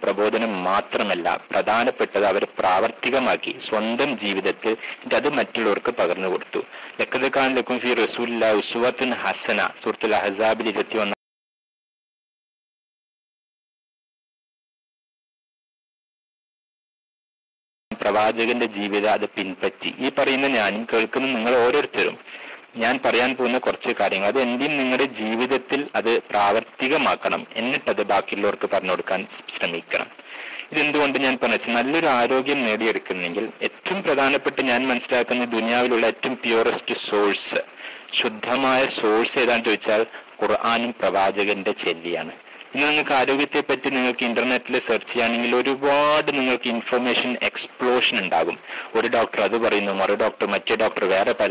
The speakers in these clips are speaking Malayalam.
പ്രബോധനം മാത്രമല്ല, പ്രധാനപ്പെട്ടത് അവർ പ്രാവർത്തികമാക്കി സ്വന്തം ജീവിതത്തിൽ അത് മറ്റുള്ളവർക്ക് പകർന്നു കൊടുത്തു. ലഖദ് കാന ലക്കും ഫീ റസൂലില്ലാഹി ഉസ്വത്തുൻ ഹസന സൂറത്തുൽ അഹ്സാബിൽ 21 പ്രവാചകന്റെ ജീവിതം അത് പിൻപറ്റി. ഈ പറയുന്ന ഞാനും കേൾക്കുന്ന നിങ്ങൾ ഓരോരുത്തരും ഞാൻ പറയാൻ പോകുന്ന കുറച്ച് കാര്യങ്ങൾ അത് എന്തെയും നിങ്ങളുടെ ജീവിതത്തിൽ അത് പ്രാവർത്തികമാക്കണം. എന്നിട്ടത് ബാക്കിയുള്ളവർക്ക് പറഞ്ഞു കൊടുക്കാൻ ശ്രമിക്കണം. ഇതെന്തുകൊണ്ട് ഞാൻ പറഞ്ഞു, നല്ലൊരു ആരോഗ്യം നേടിയെടുക്കുന്നെങ്കിൽ ഏറ്റവും പ്രധാനപ്പെട്ട് ഞാൻ മനസ്സിലാക്കുന്ന ദുനിയാവിലുള്ള ഏറ്റവും പ്യൂറസ്റ്റ് സോഴ്സ്, ശുദ്ധമായ സോഴ്സ് ഏതാണെന്ന് ചോദിച്ചാൽ ഖുർആനും പ്രവാചകന്റെ ചെല്ലിയാണ്. ഇന്ന് നിങ്ങൾക്ക് ആരോഗ്യത്തെ പറ്റി നിങ്ങൾക്ക് ഇന്റർനെറ്റിൽ സെർച്ച് ചെയ്യുകയാണെങ്കിൽ ഒരുപാട് നിങ്ങൾക്ക് ഇൻഫർമേഷൻ എക്സ്പ്ലോഷൻ ഉണ്ടാകും. ഒരു ഡോക്ടർ അത് പറയുന്നു, മറു ഡോക്ടർ മറ്റേ ഡോക്ടർ വേറെ പല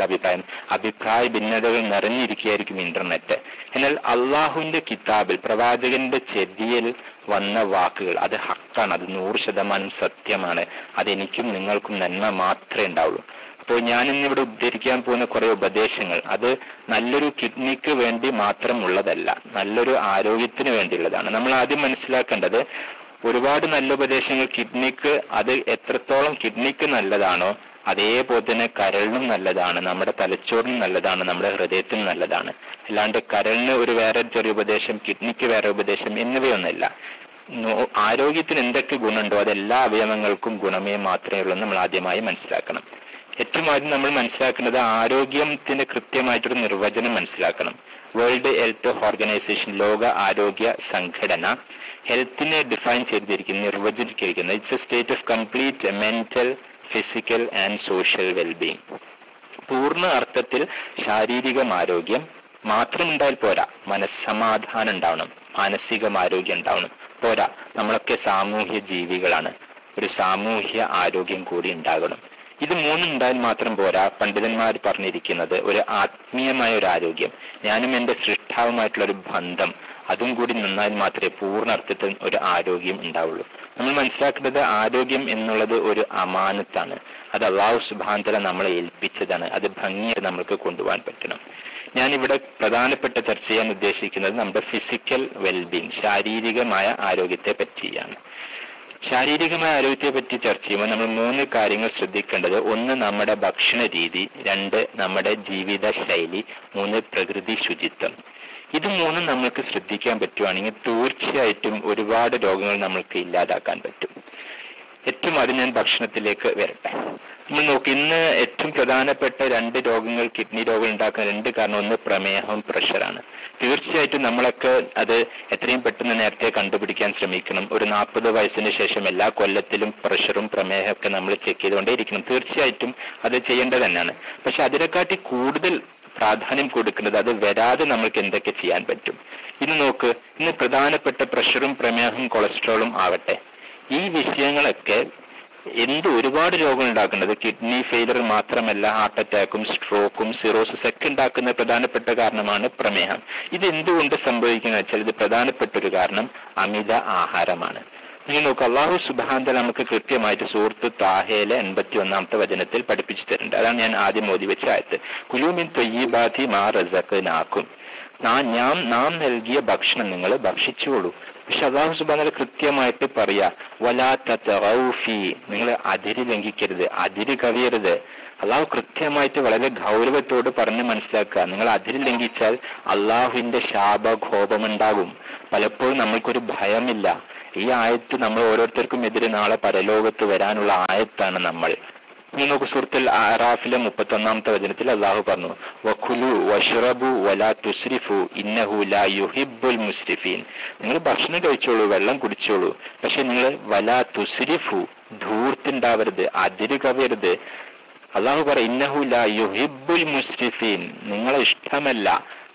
അഭിപ്രായ ഭിന്നതകൾ നിറഞ്ഞിരിക്കുകയായിരിക്കും ഇന്റർനെറ്റ്. എന്നാൽ അള്ളാഹുവിന്റെ കിതാബിൽ പ്രവാചകന്റെ ചെവിയിൽ വന്ന വാക്കുകൾ അത് ഹക്കാണ്, അത് 100% സത്യമാണ്. അതെനിക്കും നിങ്ങൾക്കും നന്മ മാത്രമേ ഉണ്ടാവുള്ളൂ. അപ്പോൾ ഞാൻ ഇന്നിവിടെ ഉദ്ധരിക്കാൻ പോകുന്ന കുറെ ഉപദേശങ്ങൾ അത് നല്ലൊരു കിഡ്നിക്ക് വേണ്ടി മാത്രമുള്ളതല്ല, നല്ലൊരു ആരോഗ്യത്തിന് വേണ്ടിയുള്ളതാണ്. നമ്മൾ ആദ്യം മനസ്സിലാക്കേണ്ടത് ഒരുപാട് നല്ല ഉപദേശങ്ങൾ കിഡ്നിക്ക് അത് എത്രത്തോളം കിഡ്നിക്ക് നല്ലതാണോ അതേപോലെ തന്നെ കരളിനും നല്ലതാണ്, നമ്മുടെ തലച്ചോറിനും നല്ലതാണ്, നമ്മുടെ ഹൃദയത്തിനും നല്ലതാണ്. അല്ലാണ്ട് കരളിന് ഒരു വേറെ ചെറിയ ഉപദേശം, കിഡ്നിക്ക് വേറെ ഉപദേശം എന്നിവയൊന്നുമില്ല. ആരോഗ്യത്തിന് എന്തൊക്കെ ഗുണമുണ്ടോ അതെല്ലാ അവയവങ്ങൾക്കും ഗുണമേ മാത്രമേ ഉള്ളൂ നമ്മൾ ആദ്യമായി മനസ്സിലാക്കണം. ഏറ്റവും ആദ്യം നമ്മൾ മനസ്സിലാക്കേണ്ടത് ആരോഗ്യത്തിന് കൃത്യമായിട്ടൊരു നിർവചനം മനസ്സിലാക്കണം. വേൾഡ് ഹെൽത്ത് ഓർഗനൈസേഷൻ, ലോക ആരോഗ്യ സംഘടന ഹെൽത്തിനെ ഡിഫൈൻ ചെയ്തിരിക്കുന്നു, നിർവചിച്ചിരിക്കുന്നത് it's A state of complete mental, physical and social wellbeing. പൂർണ്ണ അർത്ഥത്തിൽ ശാരീരികം ആരോഗ്യം മാത്രം ഉണ്ടായാൽ പോരാ, മനസ്സമാധാനം ഉണ്ടാവണം, മാനസികമാരോഗ്യം ഉണ്ടാവണം. പോരാ, നമ്മളൊക്കെ സാമൂഹ്യ ജീവികളാണ്, ഒരു സാമൂഹ്യ ആരോഗ്യം കൂടി ഉണ്ടാകണം. ഇത് മൂന്നുണ്ടായാൽ മാത്രം പോരാ. പണ്ഡിതന്മാർ പറഞ്ഞിരിക്കുന്നത് ഒരു ആത്മീയമായ ഒരു ആരോഗ്യം, ഞാനും എൻ്റെ സൃഷ്ടാവുമായിട്ടുള്ള ഒരു ബന്ധം, അതും കൂടി നന്നാൽ മാത്രമേ പൂർണ്ണ അർത്ഥത്തിൽ ഒരു ആരോഗ്യം ഉണ്ടാവുള്ളൂ. നമ്മൾ മനസ്സിലാക്കേണ്ടത് ആരോഗ്യം എന്നുള്ളത് ഒരു അമാനത്താണ്. അത് അല്ലാഹു സുബ്ഹാനഹു വ തആല നമ്മളെ ഏൽപ്പിച്ചതാണ്. അത് ഭംഗിയായി നമ്മൾക്ക് കൊണ്ടുപോകാൻ പറ്റണം. ഞാനിവിടെ പ്രധാനപ്പെട്ട ചർച്ച ചെയ്യാൻ ഉദ്ദേശിക്കുന്നത് നമ്മുടെ ഫിസിക്കൽ വെൽബീങ്, ശാരീരികമായ ആരോഗ്യത്തെ പറ്റിയാണ്. ശാരീരികമായ ആരോഗ്യത്തെ പറ്റി ചർച്ച ചെയ്യുമ്പോൾ നമ്മൾ 3 കാര്യങ്ങൾ ശ്രദ്ധിക്കേണ്ടത്: 1 നമ്മുടെ ഭക്ഷണ രീതി, 2 നമ്മുടെ ജീവിത ശൈലി, 3 പ്രകൃതി ശുചിത്വം. ഇത് 3 നമ്മൾക്ക് ശ്രദ്ധിക്കാൻ പറ്റുവാണെങ്കിൽ തീർച്ചയായിട്ടും ഒരുപാട് രോഗങ്ങൾ നമ്മൾക്ക് ഇല്ലാതാക്കാൻ പറ്റും. ഏറ്റവും ആദ്യം ഞാൻ ഭക്ഷണത്തിലേക്ക് വരട്ടെ. നമ്മൾ നോക്കി, ഇന്ന് ഏറ്റവും പ്രധാനപ്പെട്ട 2 രോഗങ്ങൾ, കിഡ്നി രോഗം ഉണ്ടാക്കുന്ന 2 കാരണം, 1 പ്രമേഹവും പ്രഷറാണ്. തീർച്ചയായിട്ടും നമ്മളൊക്കെ അത് എത്രയും പെട്ടെന്ന് നേരത്തെ കണ്ടുപിടിക്കാൻ ശ്രമിക്കണം. ഒരു 40 വയസ്സിന് ശേഷം എല്ലാ കൊല്ലത്തിലും പ്രഷറും പ്രമേഹമൊക്കെ നമ്മൾ ചെക്ക് ചെയ്തുകൊണ്ടേയിരിക്കണം. തീർച്ചയായിട്ടും അത് ചെയ്യേണ്ടത് തന്നെയാണ്. പക്ഷെ അതിനെക്കാട്ടി കൂടുതൽ പ്രാധാന്യം കൊടുക്കുന്നത് അത് വരാതെ നമ്മൾക്ക് എന്തൊക്കെ ചെയ്യാൻ പറ്റും. ഇന്ന് നോക്ക്, ഇന്ന് പ്രധാനപ്പെട്ട പ്രഷറും പ്രമേഹവും കൊളസ്ട്രോളും ആവട്ടെ, ഈ വിഷയങ്ങളൊക്കെ ഒരുപാട് രോഗങ്ങൾ ഉണ്ടാക്കുന്നത് കിഡ്നി ഫെയിലർ മാത്രമല്ല, ഹാർട്ട് അറ്റാക്കും സ്ട്രോക്കും സിറോസിസ് ഒക്കെ ഉണ്ടാക്കുന്ന പ്രധാനപ്പെട്ട കാരണമാണ് പ്രമേഹം. ഇത് എന്തുകൊണ്ട് സംഭവിക്കുന്നത് വെച്ചാൽ ഇത് പ്രധാനപ്പെട്ട ഒരു കാരണം അമിത ആഹാരമാണ്. നിങ്ങൾ നോക്കുക, അല്ലാഹു സുബ്ഹാനഹു വ തആല നമുക്ക് കൃത്യമായിട്ട് സൂറത്ത് താഹയിലെ 81-ാമത്തെ വചനത്തിൽ പഠിപ്പിച്ചു തരുന്നുണ്ട്. അതാണ് ഞാൻ ആദ്യം ഓതി വെച്ച ആയത്ത്. കുലൂ മിൻ തയ്യിബാതി മാ റസഖ്നാകും, നാം നൽകിയ ഭക്ഷണം നിങ്ങൾ ഭക്ഷിച്ചോളൂ. പക്ഷെ അല്ലാഹു സുബ്ഹാനഹു വ തആല കൃത്യമായിട്ട് പറയാ, വലാ തതഗൗ ഫീ, നിങ്ങൾ അതിര് ലംഘിക്കരുത്, അതിര് കവിയരുത്. അള്ളാഹു കൃത്യമായിട്ട് വളരെ ഗൗരവത്തോട് പറഞ്ഞ് മനസ്സിലാക്കുക. നിങ്ങൾ അതിര് ലംഘിച്ചാൽ അള്ളാഹുവിന്റെ ശാപകോപമുണ്ടാകും. പലപ്പോഴും നമ്മൾക്കൊരു ഭയമില്ല. ഈ ആയത്ത് നമ്മൾ ഓരോരുത്തർക്കും എതിരെ നാളെ പരലോകത്ത് വരാനുള്ള ആയത്താണ്. നമ്മൾ നിങ്ങൾക്ക് സൂറത്തുൽ അറാഫിലെ 31-ാമത്തെ വചനത്തിൽ അള്ളാഹു പറഞ്ഞു, വഖുലു വശ്റബു വലാ തുസ്രിഫു ഇന്നഹു ലാ യുഹിബ്ബുൽ മുസ്രിഫീൻ. നിങ്ങൾ ഭക്ഷണം കഴിച്ചോളൂ, വെള്ളം കുടിച്ചോളൂ, പക്ഷെ നിങ്ങൾ വലാ തുസ്രിഫു, ധൂർത്തുണ്ടാവരുത്, അതിര് കവിയരുത്. അള്ളാഹു പറയും, ഇന്നഹു ലാ യുഹിബ്ബുൽ മുസ്രിഫീൻ, നിങ്ങളെ ഇഷ്ടമല്ല.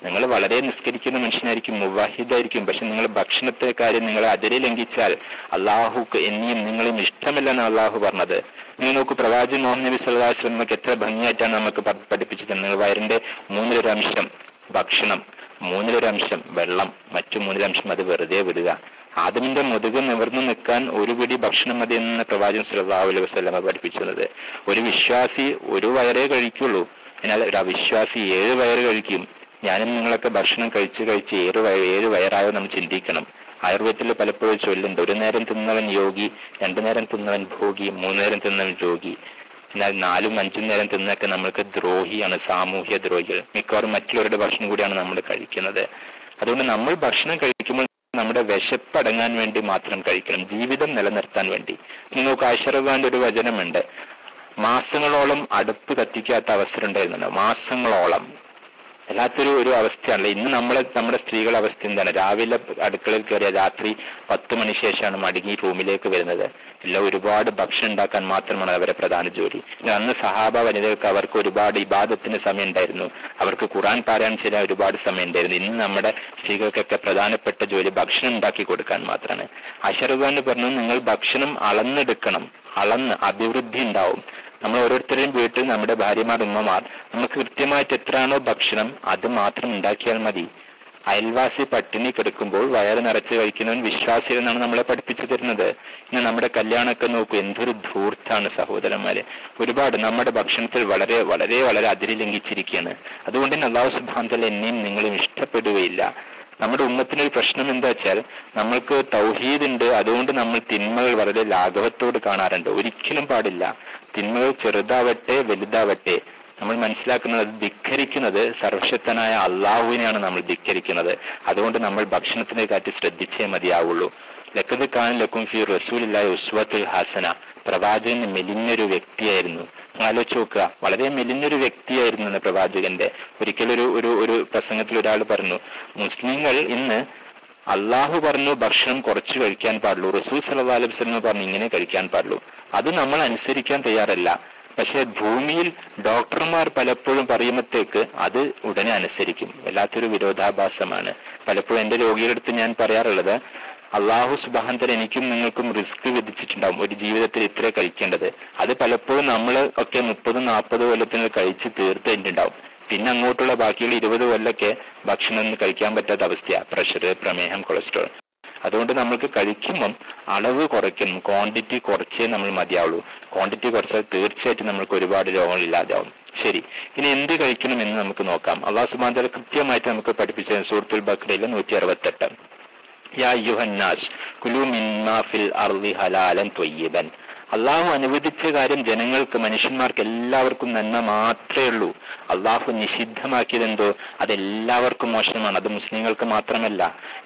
നിങ്ങൾ വളരെ നിസ്കരിക്കുന്ന മനുഷ്യനായിരിക്കും, മുവഹിദായിരിക്കും, പക്ഷെ നിങ്ങൾ ഭക്ഷണത്തെ കാര്യം നിങ്ങൾ അതിരെ ലംഘിച്ചാൽ അള്ളാഹുക്ക് എന്നെയും നിങ്ങളെയും ഇഷ്ടമല്ലെന്ന് അള്ളാഹു പറഞ്ഞത്. നിങ്ങൾ നോക്കൂ, പ്രവാചകൻ മുഹമ്മദ് നബി സല്ലല്ലാഹു അലൈഹി വസല്ലം എത്ര ഭംഗിയായിട്ടാണ് നമുക്ക് പഠിപ്പിച്ചു തന്നത്. നിങ്ങൾ വയറിന്റെ 1/3 ഭക്ഷണം, 1/3 വെള്ളം, മറ്റു 1/3 അത് വെറുതെ വിടുക. ആദമിന്റെ മുതുക് നിവർന്നു നിൽക്കാൻ 1 പിടി ഭക്ഷണം മതി എന്ന് പ്രവാചകൻ സല്ലല്ലാഹു അലൈഹി വസല്ലം പഠിപ്പിച്ചത്. ഒരു വിശ്വാസി 1 വയറേ കഴിക്കുള്ളൂ, എന്നാൽ ഒരു അവിശ്വാസി 7 വയറ് കഴിക്കും. ഞാനും നിങ്ങളൊക്കെ ഭക്ഷണം കഴിച്ച് 7 വയറായോ നമ്മൾ ചിന്തിക്കണം. ആയുർവേദത്തിൽ പലപ്പോഴും ചൊല്ലുണ്ട്, ഒരു നേരം തിന്നവൻ യോഗി, രണ്ടു നേരം തിന്നവൻ ഭോഗി, മൂന്നു നേരം തിന്നവൻ രോഗി. എന്നാൽ 4ഉം 5ഉം നേരം തിന്നൊക്കെ നമ്മൾക്ക് ദ്രോഹിയാണ്, സാമൂഹ്യ ദ്രോഹികൾ. മിക്കവാറും മറ്റുള്ളവരുടെ ഭക്ഷണം കൂടിയാണ് നമ്മൾ കഴിക്കുന്നത്. അതുകൊണ്ട് നമ്മൾ ഭക്ഷണം കഴിക്കുമ്പോൾ നമ്മുടെ വിശപ്പടങ്ങാൻ വേണ്ടി മാത്രം കഴിക്കണം, ജീവിതം നിലനിർത്താൻ വേണ്ടി. നിങ്ങൾക്ക് ആയിഷ ഒരു വചനമുണ്ട്, മാസങ്ങളോളം അടുപ്പ് കത്തിക്കാത്ത അവസരം ഉണ്ടായിരുന്നല്ലോ, മാസങ്ങളോളം. വല്ലാത്തൊരു അവസ്ഥയാണല്ലോ. ഇന്ന് നമ്മുടെ സ്ത്രീകളുടെ അവസ്ഥ എന്താണ്? രാവിലെ അടുക്കളയിൽ കയറിയ രാത്രി 10 മണി ശേഷമാണ് മടങ്ങി റൂമിലേക്ക് വരുന്നത്. എല്ലാം ഒരുപാട് ഭക്ഷണം ഉണ്ടാക്കാൻ മാത്രമാണ് അവരെ പ്രധാന ജോലി. അന്ന് സഹാബ വനിതകൾക്ക് അവർക്ക് ഒരുപാട് ഇബാദത്തിന് സമയം ഉണ്ടായിരുന്നു, അവർക്ക് ഖുർആൻ പാരായണം ചെയ്യാൻ ഒരുപാട് സമയം ഉണ്ടായിരുന്നു. ഇന്ന് നമ്മുടെ സ്ത്രീകൾക്കൊക്കെ പ്രധാനപ്പെട്ട ജോലി ഭക്ഷണം ഉണ്ടാക്കി കൊടുക്കാൻ മാത്രമാണ്. അഷറുഖാൻ പറഞ്ഞു, നിങ്ങൾ ഭക്ഷണം അളന്നെടുക്കണം, അളന്ന് അഭിവൃദ്ധി ഉണ്ടാവും. നമ്മൾ ഓരോരുത്തരുടെയും വീട്ടിൽ നമ്മുടെ ഭാര്യമാർ, ഉമ്മമാർ നമുക്ക് കൃത്യമായിട്ട് എത്രയാണോ ഭക്ഷണം അത് മാത്രം ഉണ്ടാക്കിയാൽ മതി. അയൽവാസി പട്ടിണി കിടക്കുമ്പോൾ വയറ് നിറച്ച് കഴിക്കുന്നവൻ വിശ്വാസി എന്നാണ് നമ്മളെ പഠിപ്പിച്ചു തരുന്നത്. ഇന്ന് നമ്മുടെ കല്യാണമൊക്കെ നോക്കൂ, എന്തൊരു ധൂർത്താണ് സഹോദരന്മാരെ. ഒരുപാട് നമ്മുടെ ഭക്ഷണത്തിൽ വളരെ വളരെ വളരെ അതിരി ലംഘിച്ചിരിക്കുകയാണ്. അതുകൊണ്ട് തന്നെ അല്ലാഹു സുബ്ഹാനഹു വ തആല എന്നെയും നിങ്ങളെയും ഇഷ്ടപ്പെടുകയില്ല. നമ്മുടെ ഉമ്മത്തിനൊരു പ്രശ്നം എന്താ വെച്ചാൽ, നമ്മൾക്ക് തൗഹീദ് ഉണ്ട്, അതുകൊണ്ട് നമ്മൾ തിന്മകൾ വളരെ ലാഘവത്തോട് കാണാറുണ്ട്. ഒരിക്കലും പാടില്ല. തിന്മകൾ ചെറുതാവട്ടെ വലുതാവട്ടെ നമ്മൾ മനസ്സിലാക്കുന്നത്, അത് ധിക്കരിക്കുന്നത് സർവശക്തനായ അള്ളാഹുവിനെയാണ് നമ്മൾ ധിക്കരിക്കുന്നത്. അതുകൊണ്ട് നമ്മൾ ഭക്ഷണത്തിനെ കാറ്റി ശ്രദ്ധിച്ചേ മതിയാവുള്ളൂ. ലഖദ് കാന ലക്കും ഫീ റസൂലില്ലാഹി ഉസ്വത്തുൽ ഹസന. പ്രവാചകൻ മെലിഞ്ഞൊരു വ്യക്തിയായിരുന്നു. ആലോചിച്ച് നോക്കുക, വളരെ മെലിഞ്ഞൊരു വ്യക്തിയായിരുന്നു പ്രവാചകന്റെ. ഒരിക്കലൊരു ഒരു പ്രസംഗത്തിൽ ഒരാൾ പറഞ്ഞു, മുസ്ലിങ്ങൾ ഇന്ന് അള്ളാഹു പറഞ്ഞു ഭക്ഷണം കുറച്ച് കഴിക്കാൻ പാടുള്ളൂ, റസൂൽ സല്ലല്ലാഹു അലൈഹി വസല്ലം പറഞ്ഞു ഇങ്ങനെ കഴിക്കാൻ പാടുള്ളൂ, അത് നമ്മൾ അനുസരിക്കാൻ തയ്യാറല്ല. പക്ഷെ ഭൂമിയിൽ ഡോക്ടർമാർ പലപ്പോഴും പറയുമ്പോഴത്തേക്ക് അത് ഉടനെ അനുസരിക്കും. വല്ലാത്തൊരു വിരോധാഭാസമാണ്. പലപ്പോഴും എൻ്റെ രോഗിയുടെ അടുത്ത് ഞാൻ പറയാറുള്ളത്, അള്ളാഹു സുബ്ഹാനഹു വ തആല എനിക്കും നിങ്ങൾക്കും റിസ്ക് വിധിച്ചിട്ടുണ്ടാവും, ഒരു ജീവിതത്തിൽ ഇത്ര കഴിക്കേണ്ടത്. അത് പലപ്പോഴും നമ്മൾ ഒക്കെ 30-40 കൊല്ലത്തിന് കഴിച്ച് തീർത്തിട്ടുണ്ടാവും. പിന്നെ അങ്ങോട്ടുള്ള ബാക്കിയുള്ള 20 കൊല്ലമൊക്കെ ഭക്ഷണം ഒന്നും കഴിക്കാൻ പറ്റാത്ത അവസ്ഥയാണ്. പ്രഷർ, പ്രമേഹം, കൊളസ്ട്രോൾ. അതുകൊണ്ട് നമ്മൾക്ക് കഴിക്കുമ്പം അളവ് കുറയ്ക്കണം, ക്വാണ്ടിറ്റി കുറച്ചേ നമ്മൾ മതിയാവുള്ളൂ. ക്വാണ്ടിറ്റി കുറച്ചാൽ തീർച്ചയായിട്ടും നമ്മൾക്ക് ഒരുപാട് രോഗങ്ങൾ ഇല്ലാതാവും. ശരി, ഇനി എന്ത് കഴിക്കണം എന്ന് നമുക്ക് നോക്കാം. അല്ലാഹു സുബ്ഹാനഹു വ തആല കൃത്യമായിട്ട് നമുക്ക് പഠിപ്പിച്ച സൂറത്തുൽ ബഖറയിലെ 168, യാ അയ്യുഹന്നാസ് കുലൂ മിമ്മാ ഫിൽ അർളി ഹലാലൻ ത്വയ്യിബൻ. അള്ളാഹു അനുവദിച്ച കാര്യം ജനങ്ങൾക്ക്, മനുഷ്യന്മാർക്ക് എല്ലാവർക്കും നന്മ മാത്രമേ ഉള്ളൂ. അള്ളാഹു നിഷിദ്ധമാക്കിയതെന്തോ അതെല്ലാവർക്കും മോശമാണ്. അത് മുസ്ലിങ്ങൾക്ക് മാത്രമല്ല.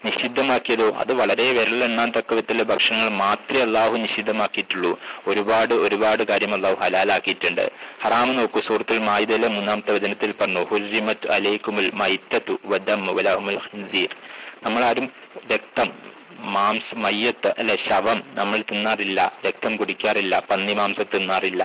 നിഷിദ്ധമാക്കിയതോ അത് വളരെ വിരലെണ്ണാൻ തക്ക വിധത്തിലുള്ള ഭക്ഷണങ്ങൾ മാത്രമേ അള്ളാഹു നിഷിദ്ധമാക്കിയിട്ടുള്ളൂ. ഒരുപാട് കാര്യം അള്ളാഹു ഹലാലാക്കിയിട്ടുണ്ട്. ഹറാം നോക്കൂ, സൂറത്തുൽ മാഇദയിലെ 3-ാമത്തെ വചനത്തിൽ പറഞ്ഞു, ഹുർരിമത് അലൈക്കുമുൽ മൈത്തതു വദം വലഹുൽ ഖിൻസീർ. നമ്മളാരും രക്തം, മയ്യത്ത് അല്ലെ, ശവം നമ്മൾ തിന്നാറില്ല, രക്തം കുടിക്കാറില്ല, പന്നി മാംസം തിന്നാറില്ല.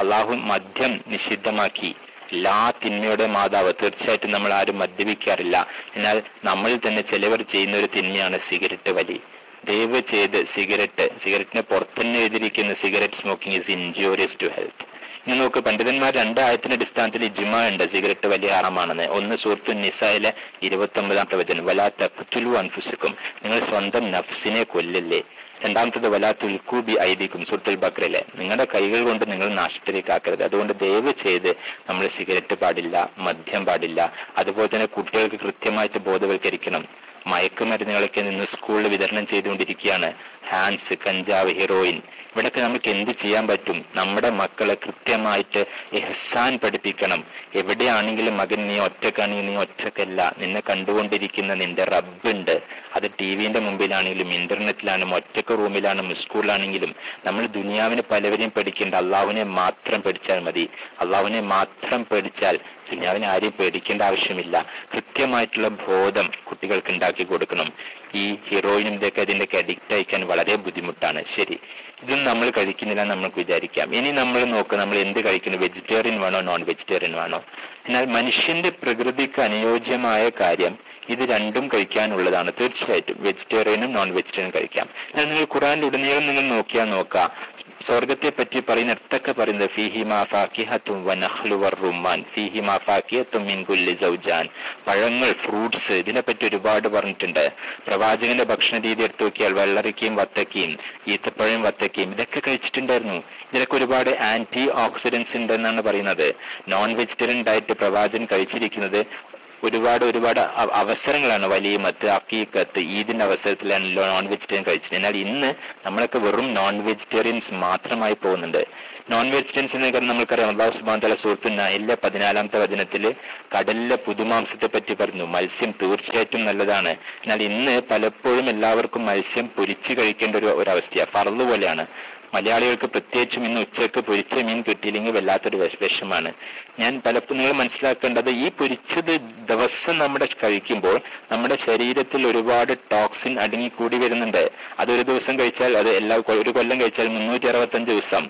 അള്ളാഹു മദ്യം നിഷിദ്ധമാക്കി. എല്ലാ തിന്മയുടെ മാതാവ്. തീർച്ചയായിട്ടും നമ്മൾ ആരും മദ്യപിക്കാറില്ല. എന്നാൽ നമ്മൾ തന്നെ ചിലവർ ചെയ്യുന്ന ഒരു തിന്മയാണ് സിഗരറ്റ് വലി. ദയവ് ചെയ്ത് സിഗരറ്റിനെ പുറത്തുതന്നെ എഴുതിയിരിക്കുന്ന cigarette smoking is injurious to health. ഇനി നോക്ക്, പണ്ഡിതന്മാർ 2 ആയത്തിന്റെ അടിസ്ഥാനത്തിൽ ഇജ്മാ ഉണ്ട് സിഗരറ്റ് വലിയ ഹറാമാണെന്ന്. ഒന്ന് സൂറത്തുൻ നിസായിലെ 29-ാമത്തെ വചനം, വലാ തഖ്തുലു അൻഫുസകും, നിങ്ങൾ സ്വന്തം നഫ്സിനെ കൊല്ലല്ലേ. രണ്ടാമത്തത് വലാ തുൽഖൂ ബി ഐദികും, സൂറത്തുൽ ബഖറയിലെ, നിങ്ങളുടെ കൈകൾ കൊണ്ട് നിങ്ങൾ നാശത്തിലേക്കാക്കരുത്. അതുകൊണ്ട് ദയവ് ചെയ്ത് നമ്മൾ സിഗരറ്റ് പാടില്ല, മദ്യം പാടില്ല. അതുപോലെ തന്നെ കുട്ടികൾക്ക് കൃത്യമായിട്ട് ബോധവൽക്കരിക്കണം. മയക്കുമരുന്നുകളൊക്കെ നിന്ന് സ്കൂളിൽ വിതരണം ചെയ്തുകൊണ്ടിരിക്കുകയാണ്. ഹാൻസ്, കഞ്ചാവ്, ഹെറോയിൻ. ഇവിടൊക്കെ നമുക്ക് എന്ത് ചെയ്യാൻ പറ്റും? നമ്മുടെ മക്കളെ കൃത്യമായിട്ട് ഇഹ്സാൻ പഠിപ്പിക്കണം. എവിടെയാണെങ്കിലും മകൻ, നീ ഒറ്റക്കാണെങ്കിൽ നീ ഒറ്റക്കല്ല, നിന്നെ കണ്ടുകൊണ്ടിരിക്കുന്ന നിന്റെ റബ്ബുണ്ട്. അത് ടിവിന്റെ മുമ്പിലാണെങ്കിലും ഇന്റർനെറ്റിലാണെങ്കിലും ഒറ്റക്ക് റൂമിലാണെങ്കിലും സ്കൂളിലാണെങ്കിലും നമ്മൾ ദുനിയാവിനെ പലവരെയും പേടിക്കേണ്ട, അള്ളാഹുവിനെ മാത്രം പേടിച്ചാൽ മതി. അള്ളാഹുവിനെ മാത്രം പേടിച്ചാൽ ദുനിയാവിനെ ആരെയും പേടിക്കേണ്ട ആവശ്യമില്ല. കൃത്യമായിട്ടുള്ള ബോധം കുട്ടികൾക്ക് ഉണ്ടാക്കി കൊടുക്കണം. ഈ ഹീറോയിനും ഇതൊക്കെ അതിൻ്റെയൊക്കെ അഡിക്റ്റ് അയക്കാൻ വളരെ ബുദ്ധിമുട്ടാണ്. ശരി, ഇതൊന്നും നമ്മൾ കഴിക്കുന്നില്ല നമ്മൾക്ക് വിചാരിക്കാം. ഇനി നമ്മൾ നോക്കുക, നമ്മൾ എന്ത് കഴിക്കുന്നു? വെജിറ്റേറിയൻ വേണോ നോൺ വെജിറ്റേറിയൻ വേണോ? എന്നാൽ മനുഷ്യന്റെ പ്രകൃതിക്ക് അനുയോജ്യമായ കാര്യം ഇത് രണ്ടും കഴിക്കാനുള്ളതാണ്. തീർച്ചയായിട്ടും വെജിറ്റേറിയനും നോൺ വെജിറ്റേറിയനും കഴിക്കാം. എന്നാൽ നിങ്ങൾ ഖുർആനിലുടനീളം നിങ്ങൾ നോക്കാം, സ്വർഗത്തെ പറ്റി പറയുന്നിടത്തൊക്കെ പറയുന്നത് ഫീഹിമാ ഫാക്കിഹത്തും വനഖ്ലു വറുമ്മാൻ ഫീഹിമാ ഫാക്കിഹത്തും മിൻ കുല്ലി സൗജാൻ. പഴങ്ങൾ, ഫ്രൂട്ട്സ്, ഇതിനെപ്പറ്റി ഒരുപാട് പറഞ്ഞിട്ടുണ്ട്. പ്രവാചകന്റെ ഭക്ഷണ രീതി എടുത്തു നോക്കിയാൽ വെള്ളരിക്കയും വത്തക്കയും, ഈത്തപ്പഴം വത്തക്കയും ഇതൊക്കെ കഴിച്ചിട്ടുണ്ടായിരുന്നു. ഇതിലൊക്കെ ഒരുപാട് ആന്റി ഓക്സിഡൻസ് ഉണ്ടെന്നാണ് പറയുന്നത്. നോൺ വെജിറ്റേറിയൻ ഡയറ്റ് പ്രവാചകൻ കഴിച്ചിരിക്കുന്നത് ഒരുപാട് അവസരങ്ങളാണ്. വലിയമത്ത്, അക്കീക്കത്ത്, ഈദിന്റെ അവസരത്തിലാണല്ലോ നോൺ വെജിറ്റേറിയൻ കഴിച്ചത്. എന്നാൽ ഇന്ന് നമ്മളൊക്കെ വെറും നോൺ വെജിറ്റേറിയൻസ് മാത്രമായി പോകുന്നുണ്ട്. നോൺ വെജിറ്റേറിയൻസ് എന്ന കാര്യം നമ്മൾക്കറിയാം. അല്ലാഹു സുബ്ഹാനഹു വ തആല സൂറത്തുൽ നഹലിലെ 14-ാമത്തെ വചനത്തിൽ കടലിലെ പുതുമാംസത്തെ പറ്റി പറഞ്ഞു. മത്സ്യം തീർച്ചയായിട്ടും നല്ലതാണ്. എന്നാൽ ഇന്ന് പലപ്പോഴും എല്ലാവർക്കും മത്സ്യം പൊരിച്ച് കഴിക്കേണ്ട ഒരു അവസ്ഥയാണ്. ഫർള് പോലെയാണ്. മലയാളികൾക്ക് പ്രത്യേകിച്ചും ഇന്ന് ഉച്ചക്ക് പൊരിച്ച മീൻ കിട്ടിയില്ലെങ്കിൽ വല്ലാത്തൊരു വിഷമാണ്. ഞാൻ പലപ്പോഴും നിങ്ങൾ മനസ്സിലാക്കേണ്ടത്, ഈ പൊരിച്ചത് ദിവസം നമ്മുടെ കഴിക്കുമ്പോൾ നമ്മുടെ ശരീരത്തിൽ ഒരുപാട് ടോക്സിൻ അടങ്ങിക്കൂടി വരുന്നുണ്ട്. അതൊരു ദിവസം കഴിച്ചാൽ, അത് ഒരു കൊല്ലം കഴിച്ചാൽ 365 ദിവസം,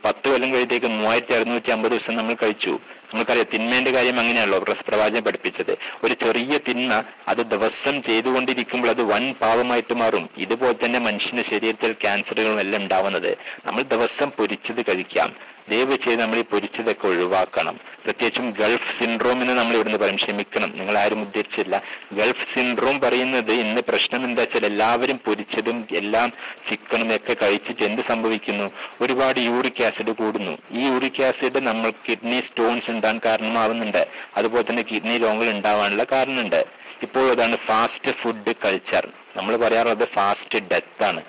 10 കൊല്ലം കഴിയുമ്പോഴേക്ക് 3650 ദിവസം നമ്മൾ കഴിച്ചു. നമുക്കറിയാം തിന്മേന്റെ കാര്യം അങ്ങനെയാണല്ലോ പ്രവാചകൻ പഠിപ്പിച്ചത്. ഒരു ചെറിയ തിന്മ അത് ദിവസം ചെയ്തുകൊണ്ടിരിക്കുമ്പോൾ അത് വൻ പാവമായിട്ട് മാറും. ഇതുപോലെ തന്നെ മനുഷ്യന്റെ ശരീരത്തിൽ ക്യാൻസറുകളും എല്ലാം ഉണ്ടാവുന്നത്. നമ്മൾ ദിവസം പൊരിച്ചത് കഴിക്കാം. ദയവ് ചെയ്ത് നമ്മൾ ഈ പൊരിച്ചതൊക്കെ ഒഴിവാക്കണം. പ്രത്യേകിച്ചും ഗൾഫ് സിൻഡ്രോം എന്ന് നമ്മൾ ഇവിടുന്ന് പറയും. ക്ഷമിക്കണം, നിങ്ങൾ ആരും ഉദ്ദേശിച്ചില്ല. ഗൾഫ് സിൻഡ്രോം പറയുന്നത് ഇന്ന് പ്രശ്നം എന്താ വെച്ചാൽ എല്ലാവരും പൊരിച്ചതും എല്ലാം ചിക്കനും ഒക്കെ കഴിച്ചിട്ട് എന്ത് സംഭവിക്കുന്നു? ഒരുപാട് യൂറിക് ആസിഡ് കൂടുന്നു. ഈ യൂറിക് ആസിഡ് നമ്മൾ കിഡ്നി സ്റ്റോൺസ് ഉണ്ടാകാൻ കാരണമാവുന്നുണ്ട്. അതുപോലെ തന്നെ കിഡ്നി രോഗങ്ങൾ ഉണ്ടാവാനുള്ള കാരണമുണ്ട്. ഇപ്പോൾ അതാണ് ഫാസ്റ്റ് ഫുഡ് കൾച്ചർ. നമ്മൾ പറയാറുള്ളത് ഫാസ്റ്റ് ഡെത്ത് ആണ്,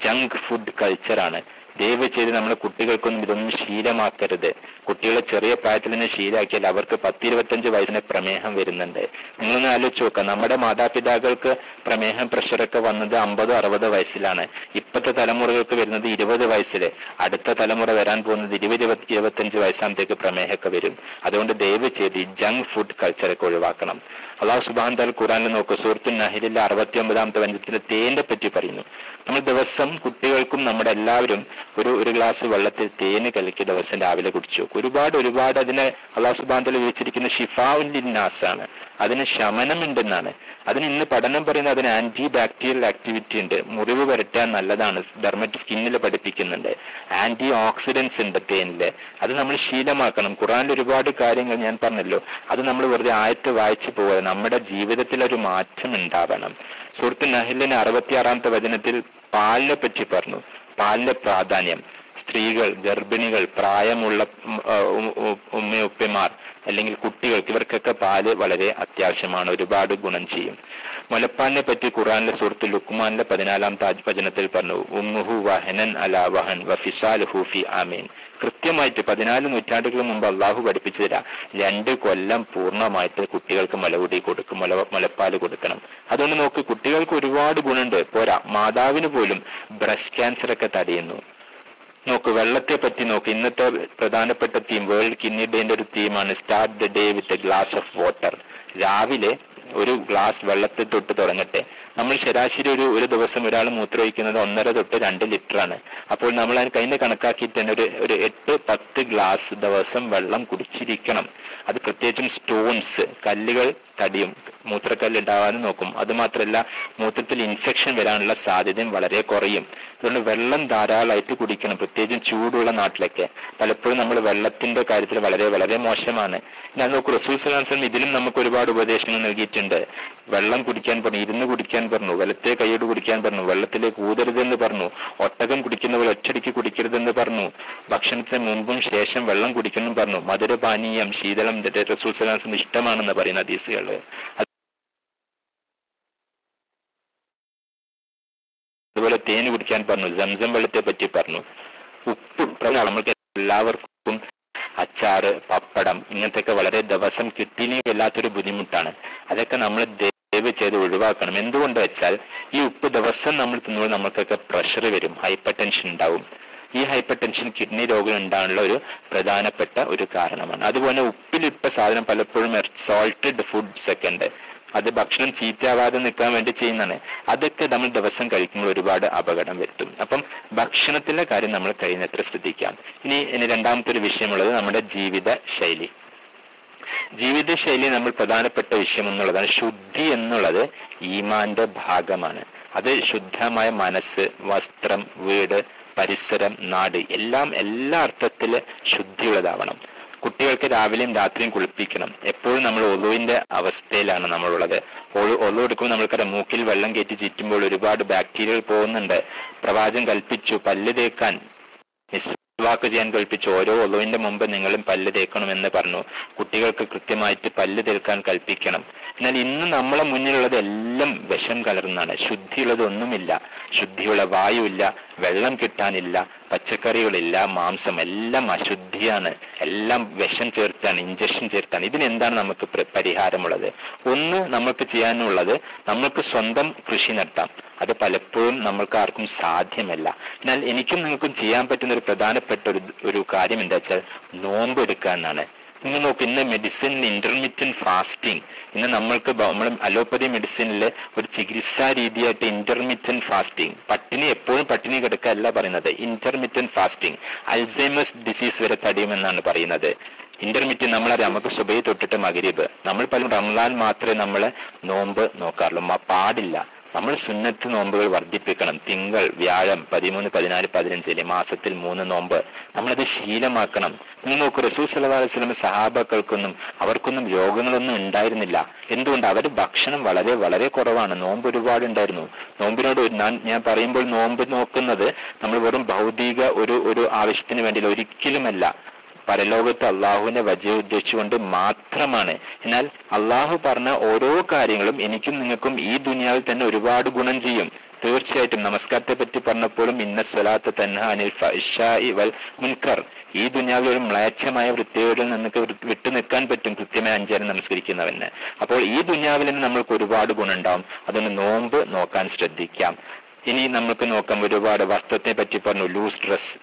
ജങ്ക് ഫുഡ് കൾച്ചറാണ്. ദയവ് ചെയ്ത് നമ്മുടെ കുട്ടികൾക്കൊന്നും ഇതൊന്നും ശീലമാക്കരുത്. കുട്ടികളെ ചെറിയ പ്രായത്തിൽ തന്നെ ശീലാക്കിയാൽ അവർക്ക് 10-25 വയസ്സിന് പ്രമേഹം വരുന്നുണ്ട്. നിങ്ങളൊന്ന് ആലോചിച്ച് നോക്കുക. നമ്മുടെ മാതാപിതാക്കൾക്ക് പ്രമേഹം, പ്രഷറൊക്കെ വന്നത് 50-60 വയസ്സിലാണ്. ഇപ്പോഴത്തെ തലമുറകൾക്ക് വരുന്നത് 20 വയസ്സില്. അടുത്ത തലമുറ വരാൻ പോകുന്നത് 20-25 വയസ്സാകുമ്പോഴത്തേക്ക് പ്രമേഹമൊക്കെ വരും. അതുകൊണ്ട് ദയവ് ചെയ്ത് ഈ ജങ്ക് ഫുഡ് കൾച്ചറൊക്കെ ഒഴിവാക്കണം. അല്ലാഹു സുബ്ഹാനഹു വ തആല ഖുർആനിൽ നോക്കുക, സൂറത്തുൽ നഹലിലെ 69-ാമത്തെ വചനത്തിൽ തേനിനെ പറ്റി പറയുന്നു. നമ്മൾ ദിവസം കുട്ടികൾക്കും നമ്മുടെ എല്ലാവരും ഒരു ഗ്ലാസ് വെള്ളത്തിൽ തേന് കലക്കി ദിവസം രാവിലെ കുടിച്ചു. ഒരുപാട് അതിനെ അല്ലാഹു സുബ്ഹാനഹു വ തആല വിളിച്ചിരിക്കുന്ന ഷിഫാഉൻ ലിന്നാസ് ആണ്. അതിന് ശമനം ഉണ്ടെന്നാണ്. അതിന് ഇന്ന് പഠനം പറയുന്നത് അതിന് ആന്റി ബാക്ടീരിയൽ ആക്ടിവിറ്റി ഉണ്ട്. മുറിവ് വരട്ടാൻ നല്ലതാണ്. സ്കിന്നിൽ പഠിപ്പിക്കുന്നുണ്ട്. ആന്റി ഓക്സിഡൻസ് ഉണ്ട് തേനില്. അത് നമ്മൾ ശീലമാക്കണം. ഖുർആനിൽ ഒരുപാട് കാര്യങ്ങൾ ഞാൻ പറഞ്ഞല്ലോ, അത് നമ്മൾ വെറുതെ ആയത്ത് വായിച്ചു പോകാതെ നമ്മുടെ ജീവിതത്തിൽ ഒരു മാറ്റം ഉണ്ടാവണം. സൂറത്തുൽ നഹലിലെ 66-ാമത്തെ വചനത്തിൽ പാലിനെ പറ്റി പറഞ്ഞു. പാലിന്റെ പ്രാധാന്യം, സ്ത്രീകൾ, ഗർഭിണികൾ, പ്രായമുള്ള ഉപ്പമാർ അല്ലെങ്കിൽ കുട്ടികൾക്ക്, ഇവർക്കൊക്കെ പാല് വളരെ അത്യാവശ്യമാണ്. ഒരുപാട് ഗുണം ചെയ്യും. മുലപ്പാലിനെ പറ്റി ഖുർആനിലെ സൂറത്തുൽ ലുഖ്മാനിലെ 14-ാമത്തെ വചനത്തിൽ പറഞ്ഞു, ഉമ്മുഹു വഹനൻ അലാ വഹൻ വഫിസാലുഹു ഫി ആമീൻ. കൃത്യമായിട്ട് 14 നൂറ്റാണ്ടുകൾ മുമ്പ് അള്ളാഹു പഠിപ്പിച്ചു തരാം, 2 കൊല്ലം പൂർണ്ണമായിട്ട് കുട്ടികൾക്ക് മുലപ്പാല് കൊടുക്കണം. അതുകൊണ്ട് നോക്ക്, കുട്ടികൾക്ക് ഒരുപാട് ഗുണമുണ്ട്. പോരാ, മാതാവിന് പോലും ബ്രസ്റ്റ് ക്യാൻസർ ഒക്കെ തടയുന്നു. നോക്ക്, വെള്ളത്തെ പറ്റി നോക്ക്. ഇന്നത്തെ പ്രധാനപ്പെട്ട തീം, വേൾഡ് കിഡ്നി ഡേന്റെ ഒരു തീമാണ് start the day with a glass of water. രാവിലെ ഒരു ഗ്ലാസ് വെള്ളത്തിൽ തൊട്ട് തുടങ്ങട്ടെ. നമ്മൾ ശരാശരി ഒരു ദിവസം ഒരാൾ മൂത്രമൊഴിക്കുന്നത് 1.5 തൊട്ട് 2 ലിറ്റർ ആണ്. അപ്പോൾ നമ്മൾ അതിന് കഴിഞ്ഞ് കണക്കാക്കിയിട്ട് തന്നെ ഒരു 8-10 ഗ്ലാസ് ദിവസം വെള്ളം കുടിച്ചിരിക്കണം. അത് പ്രത്യേകിച്ചും സ്റ്റോൺസ്, കല്ലുകൾ തടിയും, മൂത്രക്കല്ല് ഉണ്ടാവാനും നോക്കും. അതുമാത്രമല്ല, മൂത്രത്തിൽ ഇൻഫെക്ഷൻ വരാനുള്ള സാധ്യതയും വളരെ കുറയും. അതുകൊണ്ട് വെള്ളം ധാരാളമായിട്ട് കുടിക്കണം. പ്രത്യേകിച്ചും ചൂടുള്ള നാട്ടിലൊക്കെ പലപ്പോഴും നമ്മൾ വെള്ളത്തിന്റെ കാര്യത്തിൽ വളരെ മോശമാണ്. ഞാൻ നോക്കൂ, റസൂൽ സ്വല്ലല്ലാഹു അലൈഹി വസല്ലം ഇതിലും നമുക്ക് ഒരുപാട് ഉപദേശങ്ങൾ നൽകിയിട്ടുണ്ട്. വെള്ളം കുടിക്കാൻ പറഞ്ഞു, ഇരുന്ന് കുടിക്കാൻ പറഞ്ഞു, വലത്തെ കൈയോട് കുടിക്കാൻ പറഞ്ഞു, വെള്ളത്തിലേക്ക് ഊതരുതെന്ന് പറഞ്ഞു, ഒട്ടകം കുടിക്കുന്ന പോലെ ഒറ്റടിക്ക് കുടിക്കരുതെന്ന് പറഞ്ഞു, ഭക്ഷണത്തിന് മുമ്പും ശേഷം വെള്ളം കുടിക്കണം പറഞ്ഞു, മധുരപാനീയം, ശീതളം റസൂൽ സ്വല്ലല്ലാഹു അലൈഹി വസല്ലം ഇഷ്ടമാണെന്ന് പറയുന്ന ഹദീസുകൾ. അതുപോലെ തേന് കുടിക്കാൻ പറഞ്ഞു, സംസം വെള്ളത്തെ പറ്റി പറഞ്ഞു, ഉപ്പ് നമ്മൾക്ക് എല്ലാവർക്കും അച്ചാറ്, പപ്പടം ഇങ്ങനത്തെയൊക്കെ വളരെ ദിവസം കിട്ടിയില്ലെങ്കിൽ വല്ലാത്തൊരു ബുദ്ധിമുട്ടാണ്. അതൊക്കെ നമ്മൾ ദയവ് ചെയ്ത് ഒഴിവാക്കണം. എന്തുകൊണ്ട് വെച്ചാൽ ഈ ഉപ്പ് ദിവസം നമ്മൾ തിന്നുമ്പോൾ നമുക്കൊക്കെ പ്രഷർ വരും, ഹൈപ്പർ ടെൻഷൻ ഉണ്ടാവും. ഈ ഹൈപ്പർ ടെൻഷൻ കിഡ്നി രോഗം ഉണ്ടാകാനുള്ള ഒരു പ്രധാനപ്പെട്ട ഒരു കാരണമാണ്. അതുപോലെ ഉപ്പിലിട്ട സാധനം പലപ്പോഴും സോൾട്ടഡ് ഫുഡ്സ് ഒക്കെ ഉണ്ട്. അത് ഭക്ഷണം ചീത്തയാവാതെ നിൽക്കാൻ വേണ്ടി ചെയ്യുന്നതാണ്. അതൊക്കെ നമ്മൾ ദിവസം കഴിക്കുമ്പോൾ ഒരുപാട് അപകടം വരുത്തും. അപ്പം ഭക്ഷണത്തിലെ കാര്യം നമ്മൾ കഴിയുന്നത്ര ശ്രദ്ധിക്കാം. ഇനി രണ്ടാമത്തെ ഒരു വിഷയമുള്ളത് നമ്മുടെ ജീവിത ശൈലി. ജീവിതശൈലി നമ്മൾ പ്രധാനപ്പെട്ട വിഷയം എന്നുള്ളതാണ്. ശുദ്ധി എന്നുള്ളത് ഈമാന്റെ ഭാഗമാണ്. അത് ശുദ്ധമായ മനസ്സ്, വസ്ത്രം, വീട്, പരിസരം, നാട് എല്ലാം എല്ലാ അർത്ഥത്തില് ശുദ്ധിയുള്ളതാവണം. കുട്ടികൾക്ക് രാവിലെയും രാത്രിയും കുളിപ്പിക്കണം. എപ്പോഴും നമ്മൾ ഒളുവിന്റെ അവസ്ഥയിലാണ് നമ്മളുള്ളത്. ഒളു എടുക്കുമ്പോൾ നമ്മൾക്കറിയാം, മൂക്കിൽ വെള്ളം കയറ്റി ചുറ്റുമ്പോൾ ഒരുപാട് ബാക്ടീരിയകൾ പോകുന്നുണ്ട്. പ്രവാചകൻ കൽപ്പിച്ചു പല്ല് തേക്കാൻ വാക്ക് ചെയ്യാൻ കൽപ്പിച്ചു. ഓരോ ഒളുവിന്റെ മുമ്പ് നിങ്ങളും പല്ല് തേക്കണമെന്ന് പറഞ്ഞു. കുട്ടികൾക്ക് കൃത്യമായിട്ട് പല്ല് തേക്കാൻ കൽപ്പിക്കണം. എന്നാൽ ഇന്ന് നമ്മളെ മുന്നിലുള്ളത് എല്ലാം വിഷം കലർന്നാണ്. ശുദ്ധിയുള്ളത് ഒന്നുമില്ല. ശുദ്ധിയുള്ള വായുവില്ല, വെള്ളം കിട്ടാനില്ല, പച്ചക്കറികളില്ല, മാംസം എല്ലാം അശുദ്ധിയാണ്. എല്ലാം വിഷം ചേർത്താണ്, ഇഞ്ചക്ഷൻ ചേർത്താണ്. ഇതിനെന്താണ് നമുക്ക് പരിഹാരമുള്ളത്? ഒന്ന് നമുക്ക് ചെയ്യാനുള്ളത്, നമുക്ക് സ്വന്തം കൃഷി നടത്താം. അത് പലപ്പോഴും നമ്മൾക്ക് ആർക്കും സാധ്യമല്ല. എന്നാൽ എനിക്കും നിങ്ങൾക്കും ചെയ്യാൻ പറ്റുന്ന ഒരു പ്രധാനപ്പെട്ട ഒരു കാര്യം എന്താ വെച്ചാൽ നോമ്പ് എടുക്കുക എന്നാണ്. നിങ്ങൾ നോക്ക്, ഇന്ന് മെഡിസിൻ ഇന്റർമിറ്റന്റ് ഫാസ്റ്റിംഗ്, ഇന്ന് നമ്മൾക്ക് നമ്മൾ അലോപ്പതി മെഡിസിനിൽ ഒരു ചികിത്സാ രീതിയായിട്ട് ഇന്റർമിറ്റന്റ് ഫാസ്റ്റിംഗ്, എപ്പോഴും പട്ടിണി കിടക്കല്ല പറയുന്നത്, ഇന്റർമിറ്റന്റ് ഫാസ്റ്റിംഗ്. അൽസൈമേഴ്സ് ഡിസീസ് വരെ തടയുമെന്നാണ് പറയുന്നത്. ഇന്റർമിറ്റന്റ് നമ്മളറിയാം, നമുക്ക് സുബഹി തൊട്ടിട്ട് മഗ്രിബ്, നമ്മൾ പലരും റമദാൻ മാത്രമേ നമ്മൾ നോമ്പ് നോക്കാറുള്ളൂ. പാടില്ല. നമ്മൾ സുന്നത്ത് നോമ്പുകൾ വർദ്ധിപ്പിക്കണം. തിങ്കൾ, വ്യാഴം, 13, 14, 15 മാസത്തിൽ 3 നോമ്പ് നമ്മളത് ശീലമാക്കണം. നിങ്ങൾ നോക്കൂ, റസൂൽ സല്ലല്ലാഹു അലൈഹി വസല്ലം സഹാബക്കൾക്കൊന്നും അവർക്കൊന്നും രോഗങ്ങളൊന്നും ഉണ്ടായിരുന്നില്ല. എന്തുകൊണ്ട്? അവർ ഭക്ഷണം വളരെ വളരെ കുറവാണ്. നോമ്പ് ഒരുപാട് ഉണ്ടായിരുന്നു. നോമ്പിനോട് ഞാൻ പറയുമ്പോൾ നോമ്പ് നോക്കുന്നത് നമ്മൾ വെറും ഭൗതിക ഒരു ആവശ്യത്തിന് വേണ്ടിയില്ല, ഒരിക്കലുമല്ല. പരലോകത്ത് അള്ളാഹുവിനെ വജഹ് ഉദ്ദേശിച്ചുകൊണ്ട് മാത്രമാണ്. എന്നാൽ അള്ളാഹു പറഞ്ഞ ഓരോ കാര്യങ്ങളും എനിക്കും നിങ്ങൾക്കും ഈ ദുനിയാവിൽ തന്നെ ഒരുപാട് ഗുണം ചെയ്യും. തീർച്ചയായിട്ടും നമസ്കാരത്തെ പറ്റി പറഞ്ഞപ്പോഴും ഇന്ന സ്വലാത്ത് തൻഹാ അനിൽ ഫഹ്ശാഇ വൽ മുൻകർ, ഈ ദുനിയാവിൽ ഒരു മ്ലേച്ഛമായ വൃത്തികളിൽ നിന്നൊക്കെ വിട്ടു നിൽക്കാൻ പറ്റും കൃത്യമായി 5 നേരം നമസ്കരിക്കുന്നവന്. അപ്പോൾ ഈ ദുനിയാവിൽ തന്നെ നമ്മൾക്ക് ഒരുപാട് ഗുണം ഉണ്ടാവും. അതുകൊണ്ട് നോമ്പ് നോക്കാൻ ശ്രദ്ധിക്കാം. ഇനി നമുക്ക് നോക്കാം, ഒരുപാട് വസ്ത്രത്തെ പറ്റി പറഞ്ഞു, ലൂസ് ഡ്രസ്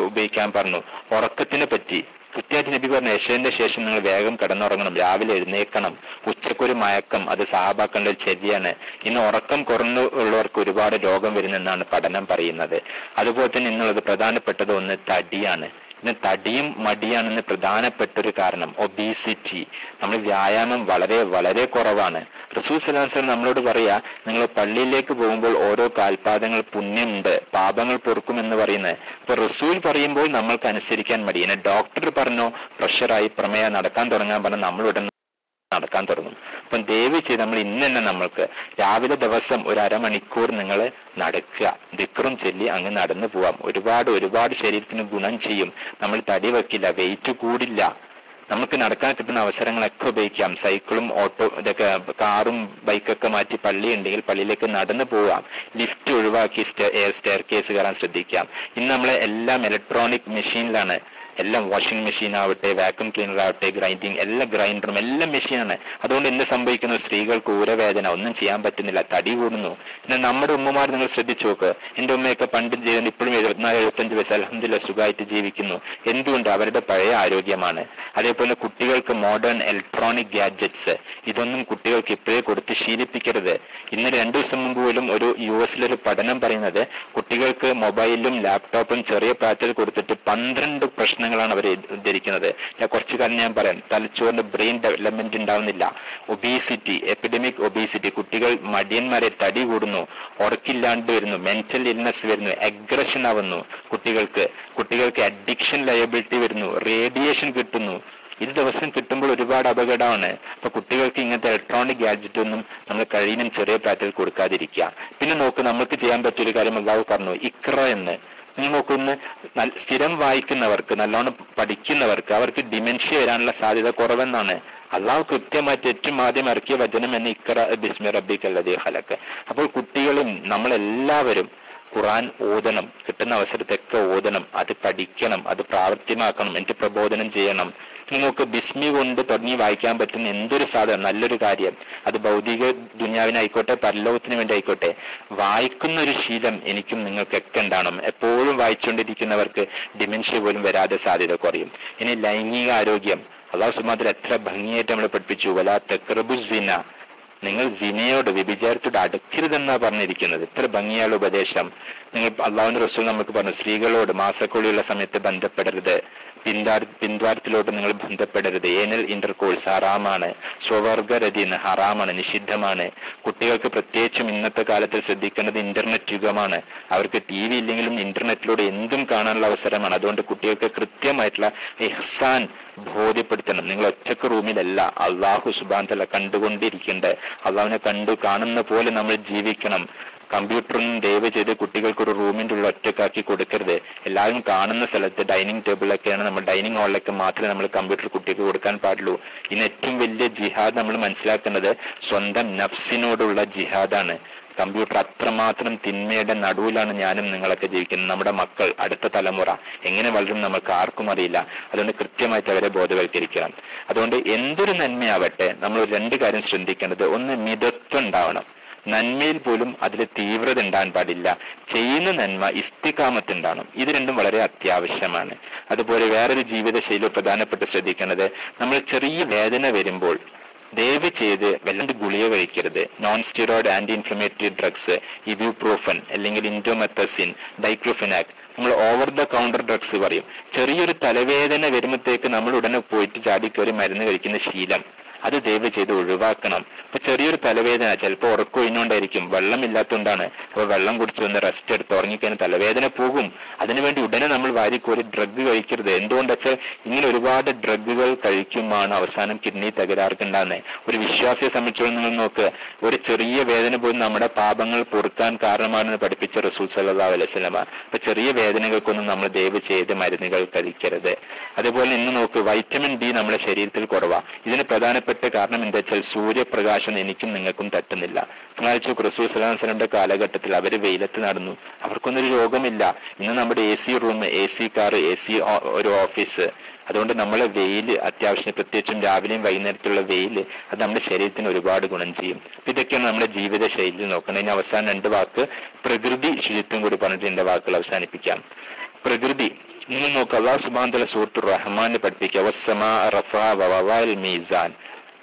ഉപയോഗിക്കാൻ പറഞ്ഞു. ഉറക്കത്തിനെ പറ്റി കൃത്യമായിട്ട് നബി പറഞ്ഞു, ഏഷ്യന്റെ ശേഷം നിങ്ങൾ വേഗം കിടന്നുറങ്ങണം, രാവിലെ എഴുന്നേക്കണം. ഉച്ചക്കൊരു മയക്കം, അത് സഹാബാക്കളുടെ ശരിയാണ്. ഇന്ന് ഉറക്കം കുറഞ്ഞുള്ളവർക്ക് ഒരുപാട് രോഗം വരുന്നെന്നാണ് പഠനം പറയുന്നത്. അതുപോലെ തന്നെ ഇന്നുള്ളത് പ്രധാനപ്പെട്ടത് ഒന്ന് തടിയാണ്. ഇന്ന് തടിയും മടിയാണെന്ന് പ്രധാനപ്പെട്ട ഒരു കാരണം ഒബീസിറ്റി. നമ്മൾ വ്യായാമം വളരെ വളരെ കുറവാണ്. റസൂൽ സല്ലല്ലാഹു അലൈഹി വസല്ലം നമ്മളോട് പറയാ, നിങ്ങൾ പള്ളിയിലേക്ക് പോകുമ്പോൾ ഓരോ കാൽപാദങ്ങൾ പുണ്യമുണ്ട്, പാപങ്ങൾ പൊറുക്കുമെന്ന് പറയുന്നത്. അപ്പൊ റസൂൽ പറയുമ്പോൾ നമ്മൾക്ക് അനുസരിക്കാൻ മടി. എന്നെ ഡോക്ടർ പറഞ്ഞോ പ്രഷറായി പ്രമേയം നടക്കാൻ തുടങ്ങാൻ പറഞ്ഞാൽ നമ്മൾ ഉടൻ നടക്കാൻ തുടങ്ങും. അപ്പം ദയവ് ചെയ്ത് നമ്മൾ ഇന്ന് തന്നെ നമ്മൾക്ക് രാവിലെ ദിവസം ഒരു അരമണിക്കൂർ നിങ്ങൾ നടക്കുക, ദിക്റും ചൊല്ലി അങ്ങ് നടന്നു പോവാം. ഒരുപാട് ശരീരത്തിന് ഗുണം ചെയ്യും. നമ്മൾ തടി വെക്കില്ല, വെയിറ്റ് കൂടില്ല. നമുക്ക് നടക്കാൻ കിട്ടുന്ന അവസരങ്ങളൊക്കെ ഉപയോഗിക്കാം. സൈക്കിളും ഓട്ടോ ഇതൊക്കെ, കാറും ബൈക്കൊക്കെ മാറ്റി പള്ളി ഉണ്ടെങ്കിൽ പള്ളിയിലേക്ക് നടന്നു പോവാം. ലിഫ്റ്റ് ഒഴിവാക്കി സ്റ്റെയർ കേസ് കയറാൻ ശ്രദ്ധിക്കാം. ഇന്ന് നമ്മളെ എല്ലാം ഇലക്ട്രോണിക് മെഷീനിലാണ്. എല്ലാം വാഷിംഗ് മെഷീൻ ആവട്ടെ, വാക്യൂം ക്ലീനർ ആവട്ടെ, ഗ്രൈൻഡറും എല്ലാം മെഷീനാണ്. അതുകൊണ്ട് എന്ത് സംഭവിക്കുന്നു? സ്ത്രീകൾക്ക് ഊരവേദന, ഒന്നും ചെയ്യാൻ പറ്റുന്നില്ല, തടി കൂടുന്നു. പിന്നെ നമ്മുടെ ഉമ്മമാർ നിങ്ങൾ ശ്രദ്ധിച്ചു നോക്ക്. എന്റെ ഉമ്മയൊക്കെ പണ്ട് ചെയ്ത് ഇപ്പോഴും 74-75 വയസ്സ് അൽഹംദുലില്ലാഹ് സുഖമായിട്ട് ജീവിക്കുന്നു. എന്തുകൊണ്ട്? അവരുടെ പഴയ ആരോഗ്യമാണ്. അതേപോലെ കുട്ടികൾക്ക് മോഡേൺ ഇലക്ട്രോണിക് ഗാഡ്ജറ്റ്സ്, ഇതൊന്നും കുട്ടികൾക്ക് ഇപ്പോഴേ കൊടുത്ത് ശീലിപ്പിക്കരുത്. ഇന്ന് 2 ദിവസം മുമ്പ് പോലും ഒരു US-ലൊരു പഠനം പറയുന്നത്, കുട്ടികൾക്ക് മൊബൈലും ലാപ്ടോപ്പും ചെറിയ പ്രായത്തിൽ കൊടുത്തിട്ട് 12 പ്രശ്നങ്ങളാണ് അവർ ധരിക്കുന്നത്. കുറച്ചു കാര്യം ഞാൻ പറയാം. തലച്ചോറിന്റെ ബ്രെയിൻ ഡെവലപ്മെന്റ് ഉണ്ടാവുന്നില്ല. ഒബീസിറ്റി, എപ്പിഡമിക് ഒബീസിറ്റി, കുട്ടികൾ മടിയന്മാരെ, തടി കൂടുന്നു, ഉറക്കില്ലാണ്ട് വരുന്നു, മെന്റൽ ഇൽനെസ് വരുന്നു, അഗ്രഷൻ ആവുന്നു കുട്ടികൾക്ക് അഡിക്ഷൻ ലയബിലിറ്റി വരുന്നു, റേഡിയേഷൻ കിട്ടുന്നു. ഇത് ദിവസം കിട്ടുമ്പോൾ ഒരുപാട് അപകടമാണ്. അപ്പൊ കുട്ടികൾക്ക് ഇങ്ങനത്തെ ഇലക്ട്രോണിക് ഗാഡ്ജറ്റ് ഒന്നും നമ്മൾ കഴിയുന്ന ചെറിയ പ്രായത്തിൽ കൊടുക്കാതിരിക്കുക. പിന്നെ നോക്ക്, നമുക്ക് ചെയ്യാൻ പറ്റിയൊരു കാര്യം അല്ലാഹു പറഞ്ഞു, ഇഖ്റ എന്ന്. നിങ്ങൾ നോക്കുന്ന സ്ഥിരം വായിക്കുന്നവർക്ക്, നല്ലോണം പഠിക്കുന്നവർക്ക്, അവർക്ക് ഡിമെൻഷ്യ വരാനുള്ള സാധ്യത കുറവെന്നാണ്. അള്ളാഹു കൃത്യമായിട്ട് ഏറ്റവും ആദ്യം ഇറക്കിയ വചനം എന്ന് ഇഖ്റ ബിസ്മി റബ്ബിക്കല്ലദീ ഖലഖ്. അപ്പോൾ കുട്ടികളും നമ്മളെല്ലാവരും ഖുർആൻ ഓതണം. കിട്ടുന്ന അവസരത്തൊക്കെ ഓതണം, അത് പഠിക്കണം, അത് പ്രാവർത്തികമാക്കണം, എനിക്ക് പ്രബോധനം ചെയ്യണം. നിങ്ങൾക്ക് ബിസ്മി കൊണ്ട് തുടങ്ങി വായിക്കാൻ പറ്റുന്ന എന്തൊരു സാധനം, നല്ലൊരു കാര്യം, അത് ഭൗതിക ദുനിയാവിനായിക്കോട്ടെ പരലോകത്തിന് വേണ്ടി ആയിക്കോട്ടെ, വായിക്കുന്ന ഒരു ശീലം എനിക്കും നിങ്ങൾക്കൊക്കെ ഉണ്ടാവണം. എപ്പോഴും വായിച്ചുകൊണ്ടിരിക്കുന്നവർക്ക് ഡിമെൻഷ്യ പോലും വരാതെ സാധ്യത കുറയും. ഇനി ലൈംഗിക ആരോഗ്യം, അല്ലാഹു സുബ്ഹാനഹു വ തആല എത്ര ഭംഗിയായിട്ട് നമ്മളെ പഠിപ്പിച്ചു. വലാ തഖ്റബു സിന, നിങ്ങൾ സിനയോട്, വ്യഭിചാരത്തോട് അടുക്കരുതെന്നാ പറഞ്ഞിരിക്കുന്നത്. ഇത്ര ഭംഗിയുള്ള ഉപദേശം. നിങ്ങൾ അള്ളാഹുവിന്റെ റസൂൽ നമുക്ക് പറഞ്ഞു, സ്ത്രീകളോട് മാസക്കുളിയുള്ള സമയത്ത് ബന്ധപ്പെടരുത്, പിൻദ്വാരത്തിലോട്ട് നിങ്ങൾ ബന്ധപ്പെടരുത്, ഏനൽ ഇന്റർകോഴ്സ് ഹറാമാണ്, സ്വവർഗരതിന് ഹറാമാണ്, നിഷിദ്ധമാണ്. കുട്ടികൾക്ക് പ്രത്യേകിച്ചും ഇന്നത്തെ കാലത്ത് ശ്രദ്ധിക്കേണ്ടത് ഇന്റർനെറ്റ് യുഗമാണ്. അവർക്ക് TV ഇല്ലെങ്കിലും ഇന്റർനെറ്റിലൂടെ എന്തും കാണാനുള്ള അവസരമാണ്. അതുകൊണ്ട് കുട്ടികൾക്ക് കൃത്യമായിട്ടുള്ള ഇഹ്സാൻ ബോധ്യപ്പെടുത്തണം. നിങ്ങൾ ഒറ്റക്ക് റൂമിലല്ല, അള്ളാഹു സുബ്ഹാനഹു വ തആല കണ്ടുകൊണ്ടിരിക്കേണ്ടത്. അള്ളാഹുവിനെ കാണുന്ന പോലെ നമ്മൾ ജീവിക്കണം. കമ്പ്യൂട്ടറൊന്നും ദയവ് ചെയ്ത് കുട്ടികൾക്ക് ഒരു റൂമിൻ്റെ ഉള്ള ഒറ്റക്കാക്കി കൊടുക്കരുത്. എല്ലാവരും കാണുന്ന സ്ഥലത്ത് ഡൈനിങ് ടേബിളിലൊക്കെയാണ്, നമ്മൾ ഡൈനിങ് ഹാളിലൊക്കെ മാത്രമേ നമ്മൾ കമ്പ്യൂട്ടർ കുട്ടിക്ക് കൊടുക്കാൻ പാടുള്ളൂ. ഇന്ന് ഏറ്റവും വലിയ ജിഹാദ് നമ്മൾ മനസ്സിലാക്കേണ്ടത് സ്വന്തം നഫ്സിനോടുള്ള ജിഹാദാണ്. കമ്പ്യൂട്ടർ അത്രമാത്രം തിന്മയുടെ നടുവിലാണ് ഞാനും നിങ്ങളൊക്കെ ജീവിക്കുന്നത്. നമ്മുടെ മക്കൾ, അടുത്ത തലമുറ എങ്ങനെ വളരും നമുക്ക് ആർക്കും അറിയില്ല. അതുകൊണ്ട് കൃത്യമായിട്ട് അവരെ ബോധവൽക്കരിക്കണം. അതുകൊണ്ട് എന്തൊരു നന്മയാവട്ടെ നമ്മൾ രണ്ട് കാര്യം ശ്രദ്ധിക്കേണ്ടത്, ഒന്ന് മിതത്വം ഉണ്ടാവണം. നന്മയിൽ പോലും അതിൽ തീവ്രത ഉണ്ടാകാൻ പാടില്ല. ചെയ്യുന്ന നന്മ ഇസ്തിഖാമത്ത് ഉണ്ടാവണം. ഇത് രണ്ടും വളരെ അത്യാവശ്യമാണ്. അതുപോലെ വേറൊരു ജീവിതശൈലി പ്രധാനപ്പെട്ട് ശ്രദ്ധിക്കേണ്ടത്, നമ്മൾ ചെറിയ വേദന വരുമ്പോൾ ദയവ് ചെയ്ത് വല്ലാണ്ട് ഗുളിക കഴിക്കരുത്. Non steroid anti inflammatory drugs, ibuprofen അല്ലെങ്കിൽ ഇൻഡോമെത്തസിൻ, ഡൈക്ലോഫെനാക്, നമ്മൾ ഓവർ ദ കൗണ്ടർ ഡ്രഗ്സ് പറയും. ചെറിയൊരു തലവേദന വരുമ്പോഴത്തേക്ക് നമ്മൾ ഉടനെ പോയിട്ട് ചാടിക്കയറി മരുന്ന് കഴിക്കുന്ന ശീലം അത് ദയവ് ചെയ്ത് ഒഴിവാക്കണം. ഇപ്പൊ ചെറിയൊരു തലവേദന ചിലപ്പോൾ ഉറക്കൊഴിഞ്ഞുകൊണ്ടായിരിക്കും, വെള്ളമില്ലാത്തതുകൊണ്ടാണ്. അപ്പൊ വെള്ളം കുടിച്ച് വന്ന് റെസ്റ്റ് എടുത്ത് ഉറങ്ങിക്കഴിഞ്ഞാൽ തലവേദന പോകും. അതിനുവേണ്ടി ഉടനെ നമ്മൾ വാരിക്കോരി ഡ്രഗ് കഴിക്കരുത്. എന്തുകൊണ്ട് വെച്ചാൽ ഇങ്ങനെ ഒരുപാട് ഡ്രഗുകൾ കഴിക്കുമാണ് അവസാനം കിഡ്നി തകരാറുണ്ടാകുന്നത്. ഒരു വിശ്വാസിയെ സംബന്ധിച്ചോളം നിങ്ങൾ നോക്ക്, ഒരു ചെറിയ വേദന പോലും നമ്മുടെ പാപങ്ങൾ പൊറുക്കാൻ കാരണമാണെന്ന് പഠിപ്പിച്ച റസൂൽ സല്ലല്ലാഹു അലൈഹി വസല്ലമ. അപ്പൊ ചെറിയ വേദനകൾക്കൊന്നും നമ്മൾ ദയവ് ചെയ്ത് മരുന്നുകൾ കഴിക്കരുത്. അതുപോലെ ഇന്ന് നോക്ക്, വൈറ്റമിൻ ഡി നമ്മുടെ ശരീരത്തിൽ കുറവാ. ഇതിന് പ്രധാനപ്പെട്ട കാരണം എന്താ വെച്ചാൽ സൂര്യപ്രകാശം എനിക്കും നിങ്ങൾക്കും തട്ടുന്നില്ല. റസൂൽ സല്ലല്ലാഹു അലൈഹി വസല്ലമയുടെ കാലഘട്ടത്തിൽ അവർ വെയിലത്ത് നടന്നു, അവർക്കൊന്നൊരു രോഗമില്ല. ഇന്ന് നമ്മുടെ AC room, AC car, AC ഒരു ഓഫീസ്. അതുകൊണ്ട് നമ്മളെ വെയില് അത്യാവശ്യം, പ്രത്യേകിച്ചും രാവിലെയും വൈകുന്നേരത്തുള്ള വെയില് അത് നമ്മുടെ ശരീരത്തിന് ഒരുപാട് ഗുണം ചെയ്യും. ഇതൊക്കെയാണ് നമ്മുടെ ജീവിത ശൈലി നോക്കണം. ഇനി അവസാനം രണ്ട് വാക്ക് പ്രകൃതി ശുചിത്വം കൂടി പറഞ്ഞിട്ട് എന്റെ വാക്കുകൾ അവസാനിപ്പിക്കാം. പ്രകൃതി നിങ്ങൾ നോക്കുക, അല്ലാഹു സുബ്ഹാനഹു വ തആല സൂറത്തുർ റഹ്മാനിൽ പഠിപ്പിക്കുക, വസ്സമാ റഫഅ വവദഅൽ മീസാൻ.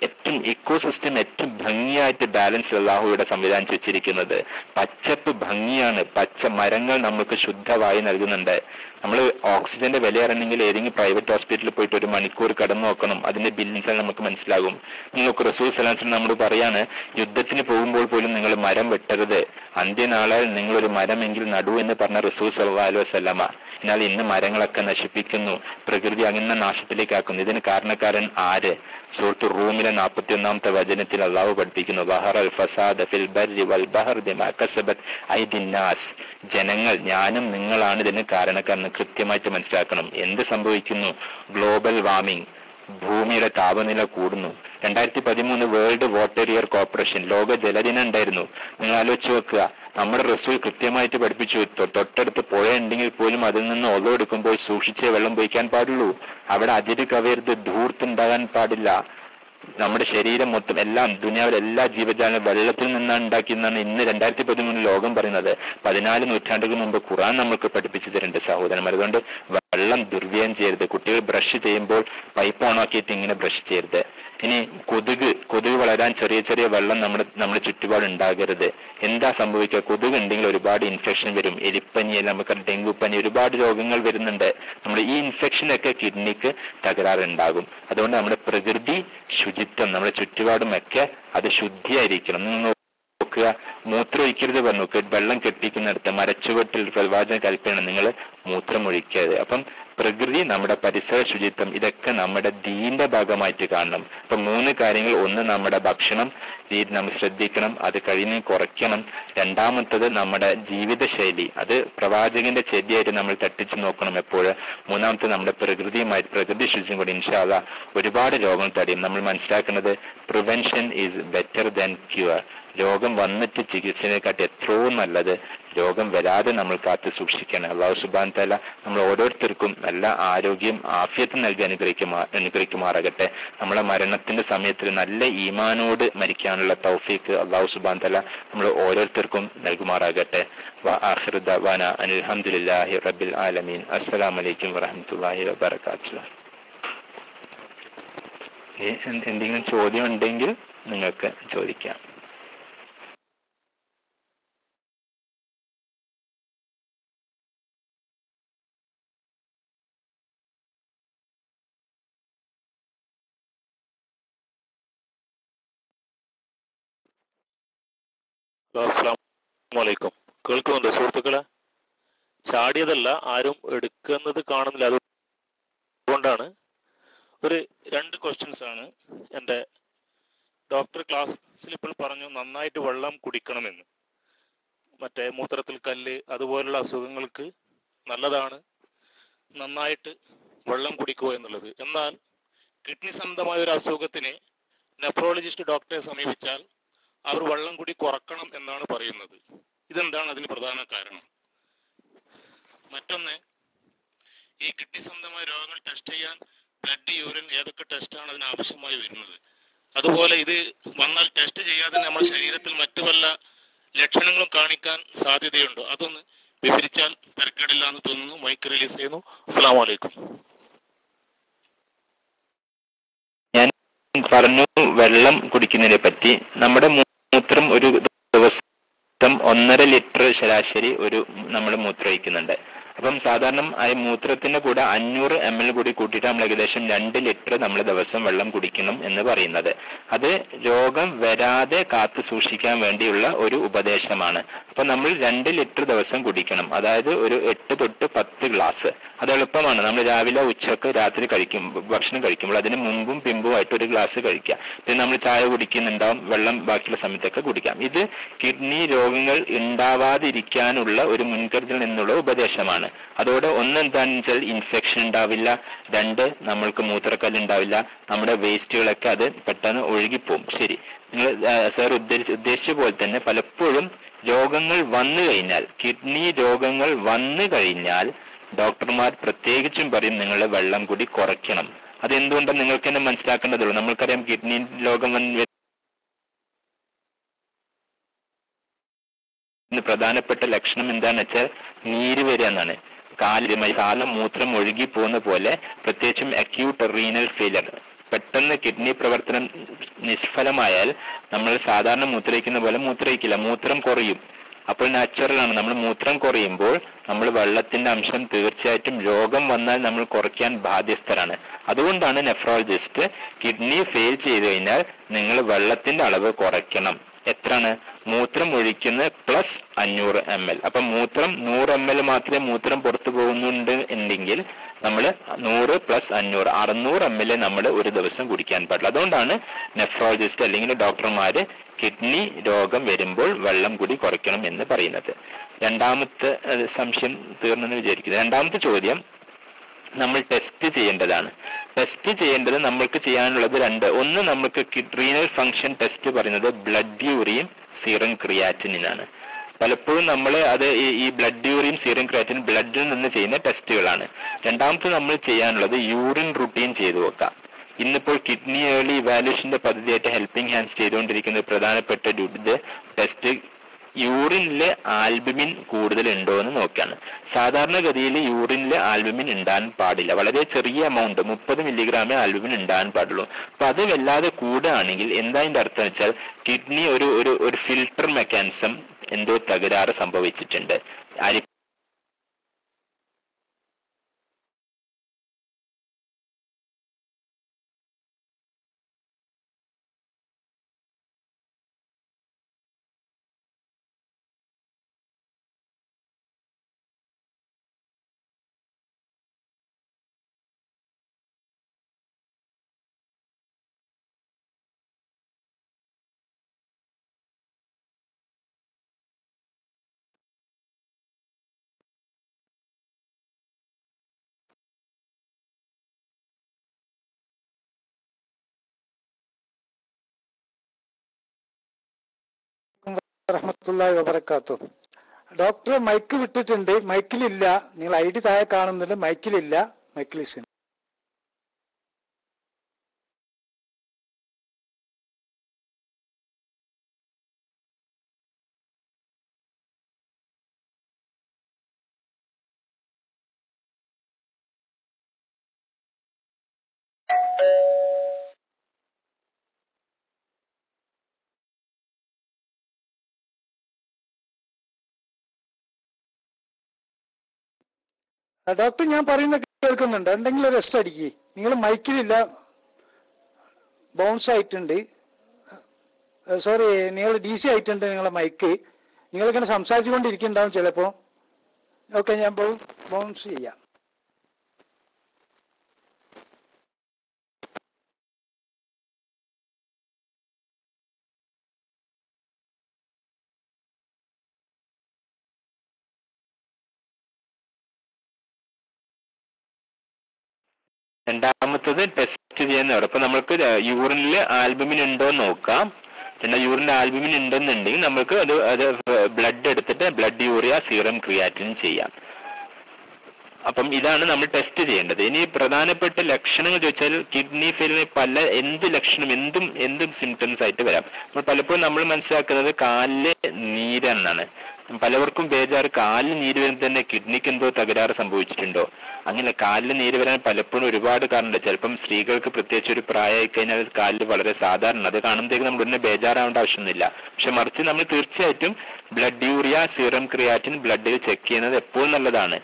ഏറ്റവും ഇക്കോസിസ്റ്റം ഏറ്റവും ഭംഗിയായിട്ട് ബാലൻസ് അല്ലാഹുവിടെ സംവിധാനിച്ച് വെച്ചിരിക്കുന്നത്. പച്ചപ്പ് ഭംഗിയാണ്, പച്ച മരങ്ങൾ നമുക്ക് ശുദ്ധവായു നൽകുന്നുണ്ട്. നമ്മൾ ഓക്സിജന്റെ വില അറിയണമെങ്കിൽ ഏതെങ്കിലും പ്രൈവറ്റ് ഹോസ്പിറ്റലിൽ പോയിട്ട് ഒരു മണിക്കൂർ കടന്നു നോക്കണം, അതിന്റെ ബില്ലിൻസ് നമുക്ക് മനസ്സിലാകും. നിങ്ങൾക്ക് റസൂൽ സല്ലല്ലാഹു അലൈഹി വസല്ലം നമ്മൾ പറയാണ്, യുദ്ധത്തിന് പോകുമ്പോൾ പോലും നിങ്ങൾ മരം വെട്ടരുത്, അന്ത്യനാളാൽ നിങ്ങളൊരു മരമെങ്കിൽ നടൂ എന്ന് പറഞ്ഞ റസൂൽ സല്ലല്ലാഹു അലൈഹി വസല്ലമ. എന്നാൽ ഇന്ന് മരങ്ങളൊക്കെ നശിപ്പിക്കുന്നു, പ്രകൃതി അങ്ങനെ നാശത്തിലേക്ക് ആക്കുന്നു. ഇതിന് കാരണക്കാരൻ ആര്? സൂറത്ത് റൂമിലെ 41-ാമത്തെ വചനത്തിൽ അള്ളാഹു പഠിപ്പിക്കുന്നു, വഹറൽ ഫസാദ ഫിൽ ബർരി വൽ ബഹർ ബിമാ കസബത് ഐദിൻ നാസ്. ജനങ്ങൾ, ഞാനും നിങ്ങളാണ് ഇതിന് കാരണക്കാരെന്ന് കൃത്യമായിട്ട് മനസ്സിലാക്കണം. എന്ത് സംഭവിക്കുന്നു? ഗ്ലോബൽ വാർമിംഗ്, ഭൂമിയുടെ താപനില കൂടുന്നു. 2013 വേൾഡ് വാട്ടർ ഇയർ കോർപ്പറേഷൻ ലോക ജലദിനം ഉണ്ടായിരുന്നു. നിങ്ങൾ ആലോചിച്ച് വെക്കുക, നമ്മുടെ റസൂൽ കൃത്യമായിട്ട് പഠിപ്പിച്ചു, തൊട്ടടുത്ത് പുഴ ഉണ്ടെങ്കിൽ പോലും അതിൽ നിന്ന് ഒളം എടുക്കുമ്പോൾ സൂക്ഷിച്ചേ വെള്ളം ഉപയോഗിക്കാൻ പാടുള്ളൂ. അവിടെ അതിര് കവയരുത്, ധൂർത്തുണ്ടാകാൻ പാടില്ല. നമ്മുടെ ശരീരം മൊത്തം എല്ലാം, ദുനിയാവിലെ എല്ലാ ജീവജാലങ്ങളും വെള്ളത്തിൽ നിന്നാണ് ഉണ്ടാക്കിയെന്നാണ് ഇന്ന് 2013 ലോകം പറയുന്നത്. 14 നൂറ്റാണ്ടുകൾക്ക് മുമ്പ് ഖുർആൻ നമുക്ക് പഠിപ്പിച്ചു തരുന്നുണ്ട് സഹോദരന്മാർ. അതുകൊണ്ട് വെള്ളം ദുർവ്യയം ചെയ്യരുത്. കുട്ടികൾ ബ്രഷ് ചെയ്യുമ്പോൾ പൈപ്പ് ഓണാക്കിയിട്ട് ഇങ്ങനെ ബ്രഷ് ചെയ്യരുത്. ഇനി കൊതുക് വളരാൻ ചെറിയ ചെറിയ വെള്ളം നമ്മുടെ ചുറ്റുപാട് ഉണ്ടാകരുത്. എന്താ സംഭവിക്കുക? കൊതുക് ഉണ്ടെങ്കിൽ ഒരുപാട് ഇൻഫെക്ഷൻ വരും. എലിപ്പനി, നമുക്ക് ഡെങ്കുപ്പനി, ഒരുപാട് രോഗങ്ങൾ വരുന്നുണ്ട്. നമ്മുടെ ഈ ഇൻഫെക്ഷനൊക്കെ കിഡ്നിക്ക് തകരാറുണ്ടാകും. അതുകൊണ്ട് നമ്മുടെ പ്രകൃതി ശുചിത്വം, നമ്മുടെ ചുറ്റുപാടും ഒക്കെ അത് ശുദ്ധിയായിരിക്കണം. നിങ്ങൾ നോക്കുക, മൂത്രം ഒഴിക്കരുത് പറഞ്ഞു, വെള്ളം കെട്ടിക്കുന്നിടത്ത് മരച്ചുവട്ടിൽ പ്രവാചകൻ കൽപ്പന നിങ്ങൾ മൂത്രം ഒഴിക്കരുത്. അപ്പം പ്രകൃതി, നമ്മുടെ പരിസര ശുചിത്വം, ഇതൊക്കെ നമ്മുടെ ദീന്റെ ഭാഗമായിട്ട് കാണണം. അപ്പൊ 3 കാര്യങ്ങൾ: ഒന്ന്, നമ്മുടെ ഭക്ഷണം രീതി നമ്മൾ ശ്രദ്ധിക്കണം, അത് കഴിഞ്ഞ് കുറയ്ക്കണം. രണ്ടാമത്തത് നമ്മുടെ ജീവിതശൈലി, അത് പ്രവാചകന്റെ ചെടിയായിട്ട് നമ്മൾ തട്ടിച്ചു നോക്കണം എപ്പോഴും. മൂന്നാമത്തെ നമ്മുടെ പ്രകൃതി ശുചിത്വം കൂടി ഇൻഷാ അല്ലാഹ് ഒരുപാട് രോഗങ്ങൾ തടയും. നമ്മൾ മനസ്സിലാക്കുന്നത് prevention is better than cure. രോഗം വന്നിട്ട് ചികിത്സയെക്കാട്ടി എത്രയോ നല്ലത് രോഗം വരാതെ നമ്മൾ കാത്തു സൂക്ഷിക്കണം. അല്ലാഹു സുബ്ഹാനഹു തആല നമ്മൾ ഓരോരുത്തർക്കും നല്ല ആരോഗ്യം ആഫിയത്ത് നൽകി അനുഗ്രഹിക്കുമാറാകട്ടെ. നമ്മളെ മരണത്തിന്റെ സമയത്തിൽ നല്ല ഈമാനോട് മരിക്കാനുള്ള തൗഫീഖ് അല്ലാഹു സുബ്ഹാനഹു തആല നമ്മൾ ഓരോരുത്തർക്കും നൽകുമാറാകട്ടെ. വആഖിറു ദഅവാന അനിൽ ഹംദുലില്ലാഹി റബ്ബിൽ ആലമീൻ. അസ്സലാമു അലൈക്കും വറഹ്മത്തുള്ളാഹി വബറകാതുഹു. എന്തെങ്കിലും ചോദ്യം ഉണ്ടെങ്കിൽ നിങ്ങൾക്ക് ചോദിക്കാം. അസ്സലാമലൈക്കും. കേൾക്കുന്നുണ്ടോ സുഹൃത്തുക്കളെ? ചാടിയതല്ല, ആരും എടുക്കുന്നത് കാണുന്നില്ല, അതുകൊണ്ടാണ്. ഒരു 2 ക്വസ്റ്റ്യൻസ് ആണ്. എൻ്റെ ഡോക്ടർ ക്ലാസ്സിൽ ഇപ്പോൾ പറഞ്ഞു നന്നായിട്ട് വെള്ളം കുടിക്കണമെന്ന്. മറ്റേ മൂത്രത്തിൽ കല്ല് അതുപോലുള്ള അസുഖങ്ങൾക്ക് നല്ലതാണ്. നന്നായിട്ട് വെള്ളം കുടിക്കുക എന്നുള്ളത്. എന്നാൽ കിഡ്നി സംബന്ധമായ ഒരു അസുഖത്തിന് നെഫ്രോളജിസ്റ്റ് ഡോക്ടറെ സമീപിച്ചാൽ അവർ വെള്ളം കൂടി കുറക്കണം എന്നാണ് പറയുന്നത്. ഇതെന്താണ് അതിന് പ്രധാന കാരണം? മറ്റൊന്ന്, ഈ കിഡ്നി സംബന്ധമായ രോഗങ്ങൾ ടെസ്റ്റ് ചെയ്യാൻ ബ്ലഡ്, യൂറിൻ ഏതൊക്കെ ടെസ്റ്റാണ് അതിന് ആവശ്യമായി വരുന്നത്? അതുപോലെ ഇത് വന്നാൽ ടെസ്റ്റ് ചെയ്യാതെ നമ്മുടെ ശരീരത്തിൽ മറ്റു വല്ല ലക്ഷണങ്ങളും കാണിക്കാൻ സാധ്യതയുണ്ടോ? അതൊന്ന് വിവരിച്ചാൽ തിരക്കേടില്ല എന്ന് തോന്നുന്നു. മൈക്ക് റിലീസ് ചെയ്യുന്നു. അസ്സലാമു അലൈക്കും. ഞാൻ പറഞ്ഞു വെള്ളം കുടിക്കുന്നതിനെ പറ്റി. നമ്മുടെ മൂത്രം ഒരു ദിവസം 1.5 ലിറ്റർ ശരാശരി നമ്മൾ മൂത്രമൊഴിക്കുന്നുണ്ട്. അപ്പം സാധാരണ ആ മൂത്രത്തിന്റെ കൂടെ 500 ml കൂടി കൂട്ടിയിട്ട് നമ്മൾ ഏകദേശം 2 ലിറ്റർ നമ്മൾ ദിവസം വെള്ളം കുടിക്കണം എന്ന് പറയുന്നത്. അത് രോഗം വരാതെ കാത്തു സൂക്ഷിക്കാൻ വേണ്ടിയുള്ള ഒരു ഉപദേശമാണ്. അപ്പൊ നമ്മൾ 2 ലിറ്റർ ദിവസം കുടിക്കണം. അതായത് ഒരു 8 തൊട്ട് 10 ഗ്ലാസ്. അത് എളുപ്പമാണ്. നമ്മൾ രാവിലെ, ഉച്ചക്ക്, രാത്രി ഭക്ഷണം കഴിക്കുമ്പോൾ അതിന് മുമ്പും പിമ്പുമായിട്ട് ഒരു ഗ്ലാസ് കഴിക്കാം. പിന്നെ നമ്മൾ ചായ കുടിക്കുന്നുണ്ടാവും, വെള്ളം ബാക്കിയുള്ള സമയത്തൊക്കെ കുടിക്കാം. ഇത് കിഡ്നി രോഗങ്ങൾ ഉണ്ടാവാതിരിക്കാനുള്ള ഒരു മുൻകരുതൽ എന്നുള്ള ഉപദേശമാണ്. അതോടെ എന്താണെന്ന് വെച്ചാൽ ഇൻഫെക്ഷൻ ഉണ്ടാവില്ല. 2, നമ്മൾക്ക് മൂത്രക്കല്ല് ഉണ്ടാവില്ല. നമ്മുടെ വേസ്റ്റുകളൊക്കെ അത് പെട്ടെന്ന് ഒഴുകിപ്പോവും. ശരി, നിങ്ങൾ സാർ ഉദ്ദേശിച്ച പോലെ തന്നെ പലപ്പോഴും രോഗങ്ങൾ വന്നു കഴിഞ്ഞാൽ, കിഡ്നി രോഗങ്ങൾ വന്നു കഴിഞ്ഞാൽ ഡോക്ടർമാർ പ്രത്യേകിച്ചും പറയും നിങ്ങൾ വെള്ളം കൂടി കുറയ്ക്കണം. അതെന്തുകൊണ്ടാണ് നിങ്ങൾക്ക് തന്നെ മനസ്സിലാക്കേണ്ടതുള്ളൂ. നമ്മൾക്കറിയാം കിഡ്നി രോഗം പ്രധാനപ്പെട്ട ലക്ഷണം എന്താണെന്ന് വെച്ചാൽ നീര് വരിക എന്നാണ്. കാലം മൂത്രം ഒഴുകി പോകുന്ന പോലെ, പ്രത്യേകിച്ചും അക്യൂട്ട് റീനൽ ഫെയിലർ, പെട്ടെന്ന് കിഡ്നി പ്രവർത്തനം നിഷ്ഫലമായാൽ നമ്മൾ സാധാരണ മൂത്രയിക്കുന്ന പോലെ മൂത്രയിക്കില്ല, മൂത്രം കുറയും. അപ്പോൾ നാച്ചുറലാണ്, നമ്മൾ മൂത്രം കുറയുമ്പോൾ നമ്മൾ വെള്ളത്തിന്റെ അംശം തീർച്ചയായിട്ടും രോഗം വന്നാൽ നമ്മൾ കുറയ്ക്കാൻ ബാധ്യസ്ഥരാണ്. അതുകൊണ്ടാണ് നെഫ്രോളജിസ്റ്റ് കിഡ്നി ഫെയിൽ ചെയ്ത് കഴിഞ്ഞാൽ നിങ്ങൾ വെള്ളത്തിന്റെ അളവ് കുറയ്ക്കണം. എത്രയാണ്? മൂത്രം ഒഴിക്കുന്ന പ്ലസ് 500 ml. അപ്പൊ മൂത്രം 100 ml മാത്രമേ മൂത്രം പുറത്തു പോകുന്നുണ്ട് ഉണ്ടെങ്കിൽ നമ്മൾ 100 + 500 600 ml നമ്മൾ ഒരു ദിവസം കുടിക്കാൻ പാടില്ല. അതുകൊണ്ടാണ് നെഫ്രോളജിസ്റ്റ് അല്ലെങ്കിൽ ഡോക്ടർമാര് കിഡ്നി രോഗം വരുമ്പോൾ വെള്ളം കൂടി കുറയ്ക്കണം എന്ന് പറയുന്നത്. രണ്ടാമത്തെ സംശയം തീർന്നെന്ന് വിചാരിക്കുന്നത്. രണ്ടാമത്തെ ചോദ്യം നമ്മൾ ടെസ്റ്റ് ചെയ്യേണ്ടതാണ്. ടെസ്റ്റ് ചെയ്യേണ്ടത് നമ്മൾക്ക് ചെയ്യാനുള്ളത് 2. ഒന്ന്, നമുക്ക് റീനൽ ഫംഗ്ഷൻ ടെസ്റ്റ് പറയുന്നത് ബ്ലഡ് യൂറിൻ, സീറം ക്രിയാറ്റിനാണ്. പലപ്പോഴും നമ്മൾ അത് ഈ ബ്ലഡ് യൂറിൻ, സീറം ക്രിയാറ്റിൻ ബ്ലഡിൽ നിന്ന് ചെയ്യുന്ന ടെസ്റ്റുകളാണ്. രണ്ടാമത്തെ നമ്മൾ ചെയ്യാനുള്ളത് യൂറിൻ റുട്ടീൻ ചെയ്തു വെക്കാം. ഇന്നിപ്പോൾ കിഡ്നി ഏർലി ഇവാലുവേഷന്റെ പദ്ധതിയായിട്ട് ഹെൽപ്പിംഗ് ഹാൻഡ്സ് ചെയ്തുകൊണ്ടിരിക്കുന്ന പ്രധാനപ്പെട്ട ടെസ്റ്റ് യൂറിനില് ആൽബുമിൻ കൂടുതൽ ഉണ്ടോ എന്ന് നോക്കുകയാണ്. സാധാരണഗതിയിൽ യൂറിനില് ആൽബുമിൻ ഉണ്ടാകാൻ പാടില്ല. വളരെ ചെറിയ എമൗണ്ട് 30 മില്ലിഗ്രാമേ ആൽബുമിൻ ഉണ്ടാകാൻ പാടുള്ളൂ. അപ്പൊ അത് വല്ലാതെ കൂടുകയാണെങ്കിൽ എന്താ അതിന്റെ അർത്ഥം വെച്ചാൽ കിഡ്നി ഒരു ഫിൽട്ടർ മെക്കാനിസം എന്തോ തകരാറ് സംഭവിച്ചിട്ടുണ്ട്. റഹ്മത്തുള്ളാഹി വബറകാതുഹു. ഡോക്ടർ മൈക്ക് വിട്ടിട്ടുണ്ട്, മൈക്കിലില്ല. നിങ്ങൾ ID താഴെ കാണുന്നുണ്ട്, മൈക്കിലില്ല. മൈക്കിൽ ലിസൺ. ഡോക്ടർ ഞാൻ പറയുന്ന കേൾക്കുന്നുണ്ട്? ഉണ്ടെങ്കിൽ ഒരു എസ് അടിക്ക്. നിങ്ങൾ മൈക്കിലില്ല, ബൗൺസ് ആയിട്ടുണ്ട്. സോറി, നിങ്ങൾ DC ആയിട്ടുണ്ട് നിങ്ങളെ മൈക്ക്. നിങ്ങളിങ്ങനെ സംസാരിച്ചു കൊണ്ടിരിക്കുന്നുണ്ടാവും ചിലപ്പോൾ. ഓക്കെ, ഞാൻ ബൗൺസ് ചെയ്യാം. രണ്ടാമത്തത് ടെസ്റ്റ് ചെയ്യുന്നവർ. അപ്പൊ നമുക്ക് യൂറിനിൽ ആൽബുമിൻ ഉണ്ടോ എന്ന് നോക്കാം. യൂറിനിൽ ആൽബുമിൻ ഉണ്ടെന്നുണ്ടെങ്കിൽ നമുക്ക് അത് ബ്ലഡ് എടുത്തിട്ട് ബ്ലഡ് യൂറിയ സീറം ക്രിയാറ്റിൻ ചെയ്യാം. അപ്പം ഇതാണ് നമ്മൾ ടെസ്റ്റ് ചെയ്യേണ്ടത്. ഇനി പ്രധാനപ്പെട്ട ലക്ഷണങ്ങൾ ചോദിച്ചാൽ കിഡ്നി ഫെയിലിന് എന്ത് ലക്ഷണം എന്തും സിംറ്റംസ് ആയിട്ട് വരാം. അപ്പോൾ പലപ്പോഴും നമ്മൾ മനസ്സിലാക്കുന്നത് കാലില് നീരെന്നാണ്. പലവർക്കും ബേജാറ് കാലിൽ നീര് വരുന്നത് തന്നെ കിഡ്നിക്ക് എന്തോ തകരാറ് സംഭവിച്ചിട്ടുണ്ടോ. അങ്ങനെ കാലിൽ നീര് വരാൻ പലപ്പോഴും ഒരുപാട് കാരണമുണ്ട്. ചിലപ്പം സ്ത്രീകൾക്ക് പ്രത്യേകിച്ച് ഒരു പ്രായമായി കഴിഞ്ഞാൽ കാലിൽ വളരെ സാധാരണ, അത് കാണുമ്പോഴേക്ക് നമ്മൾ ഉടനെ ബേജാറാവേണ്ട ആവശ്യമൊന്നുമില്ല. പക്ഷെ മറിച്ച് നമ്മൾ തീർച്ചയായിട്ടും ബ്ലഡ് യൂറിയ സീറം ക്രിയാറ്റിൻ ബ്ലഡിൽ ചെക്ക് ചെയ്യുന്നത് എപ്പോഴും നല്ലതാണ്.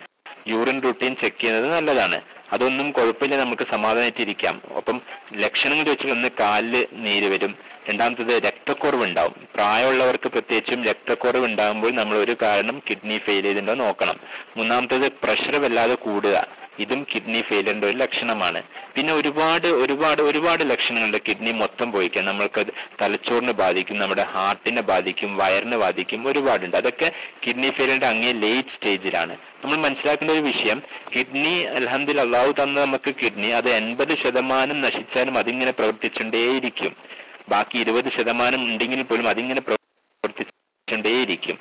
യൂറിൻ റൂട്ടീൻ ചെക്ക് ചെയ്യുന്നത് നല്ലതാണ്. അതൊന്നും കുഴപ്പമില്ല, നമുക്ക് സമാധാനമായിട്ടിരിക്കാം. അപ്പം ലക്ഷണങ്ങൾ ചോദിച്ചാൽ ഒന്ന് കാലില് നീര് വരും. രണ്ടാമത്തത് രക്തക്കുറവ് ഉണ്ടാവും. പ്രായമുള്ളവർക്ക് പ്രത്യേകിച്ചും രക്തക്കുറവ് ഉണ്ടാകുമ്പോൾ നമ്മൾ ഒരു കാരണം കിഡ്നി ഫെയിൽ ചെയ്തിട്ടുണ്ടോ നോക്കണം. മൂന്നാമത്തത് പ്രഷർ വല്ലാതെ കൂടുക, ഇതും കിഡ്നി ഫെയിലിയറിന്റെ ഒരു ലക്ഷണമാണ്. പിന്നെ ഒരുപാട് ലക്ഷണങ്ങളുണ്ട്. കിഡ്നി മൊത്തം പോയിക്കാൻ നമ്മൾക്ക് തലച്ചോറിനെ ബാധിക്കും, നമ്മുടെ ഹാർട്ടിനെ ബാധിക്കും, വയറിനെ ബാധിക്കും, ഒരുപാടുണ്ട്. അതൊക്കെ കിഡ്നി ഫെയിലിയറിന്റെ അങ്ങേ ലേറ്റ് സ്റ്റേജിലാണ്. നമ്മൾ മനസ്സിലാക്കേണ്ട ഒരു വിഷയം, കിഡ്നി അൽഹംദുലില്ലാഹ് അല്ലാഹു തന്ന നമുക്ക് കിഡ്നി അത് 80% നശിച്ചാലും അതിങ്ങനെ പ്രവർത്തിച്ചുകൊണ്ടേയിരിക്കും. ബാക്കി 20% ഉണ്ടെങ്കിൽ പോലും അതിങ്ങനെ പ്രവർത്തിച്ചുകൊണ്ടേയിരിക്കും.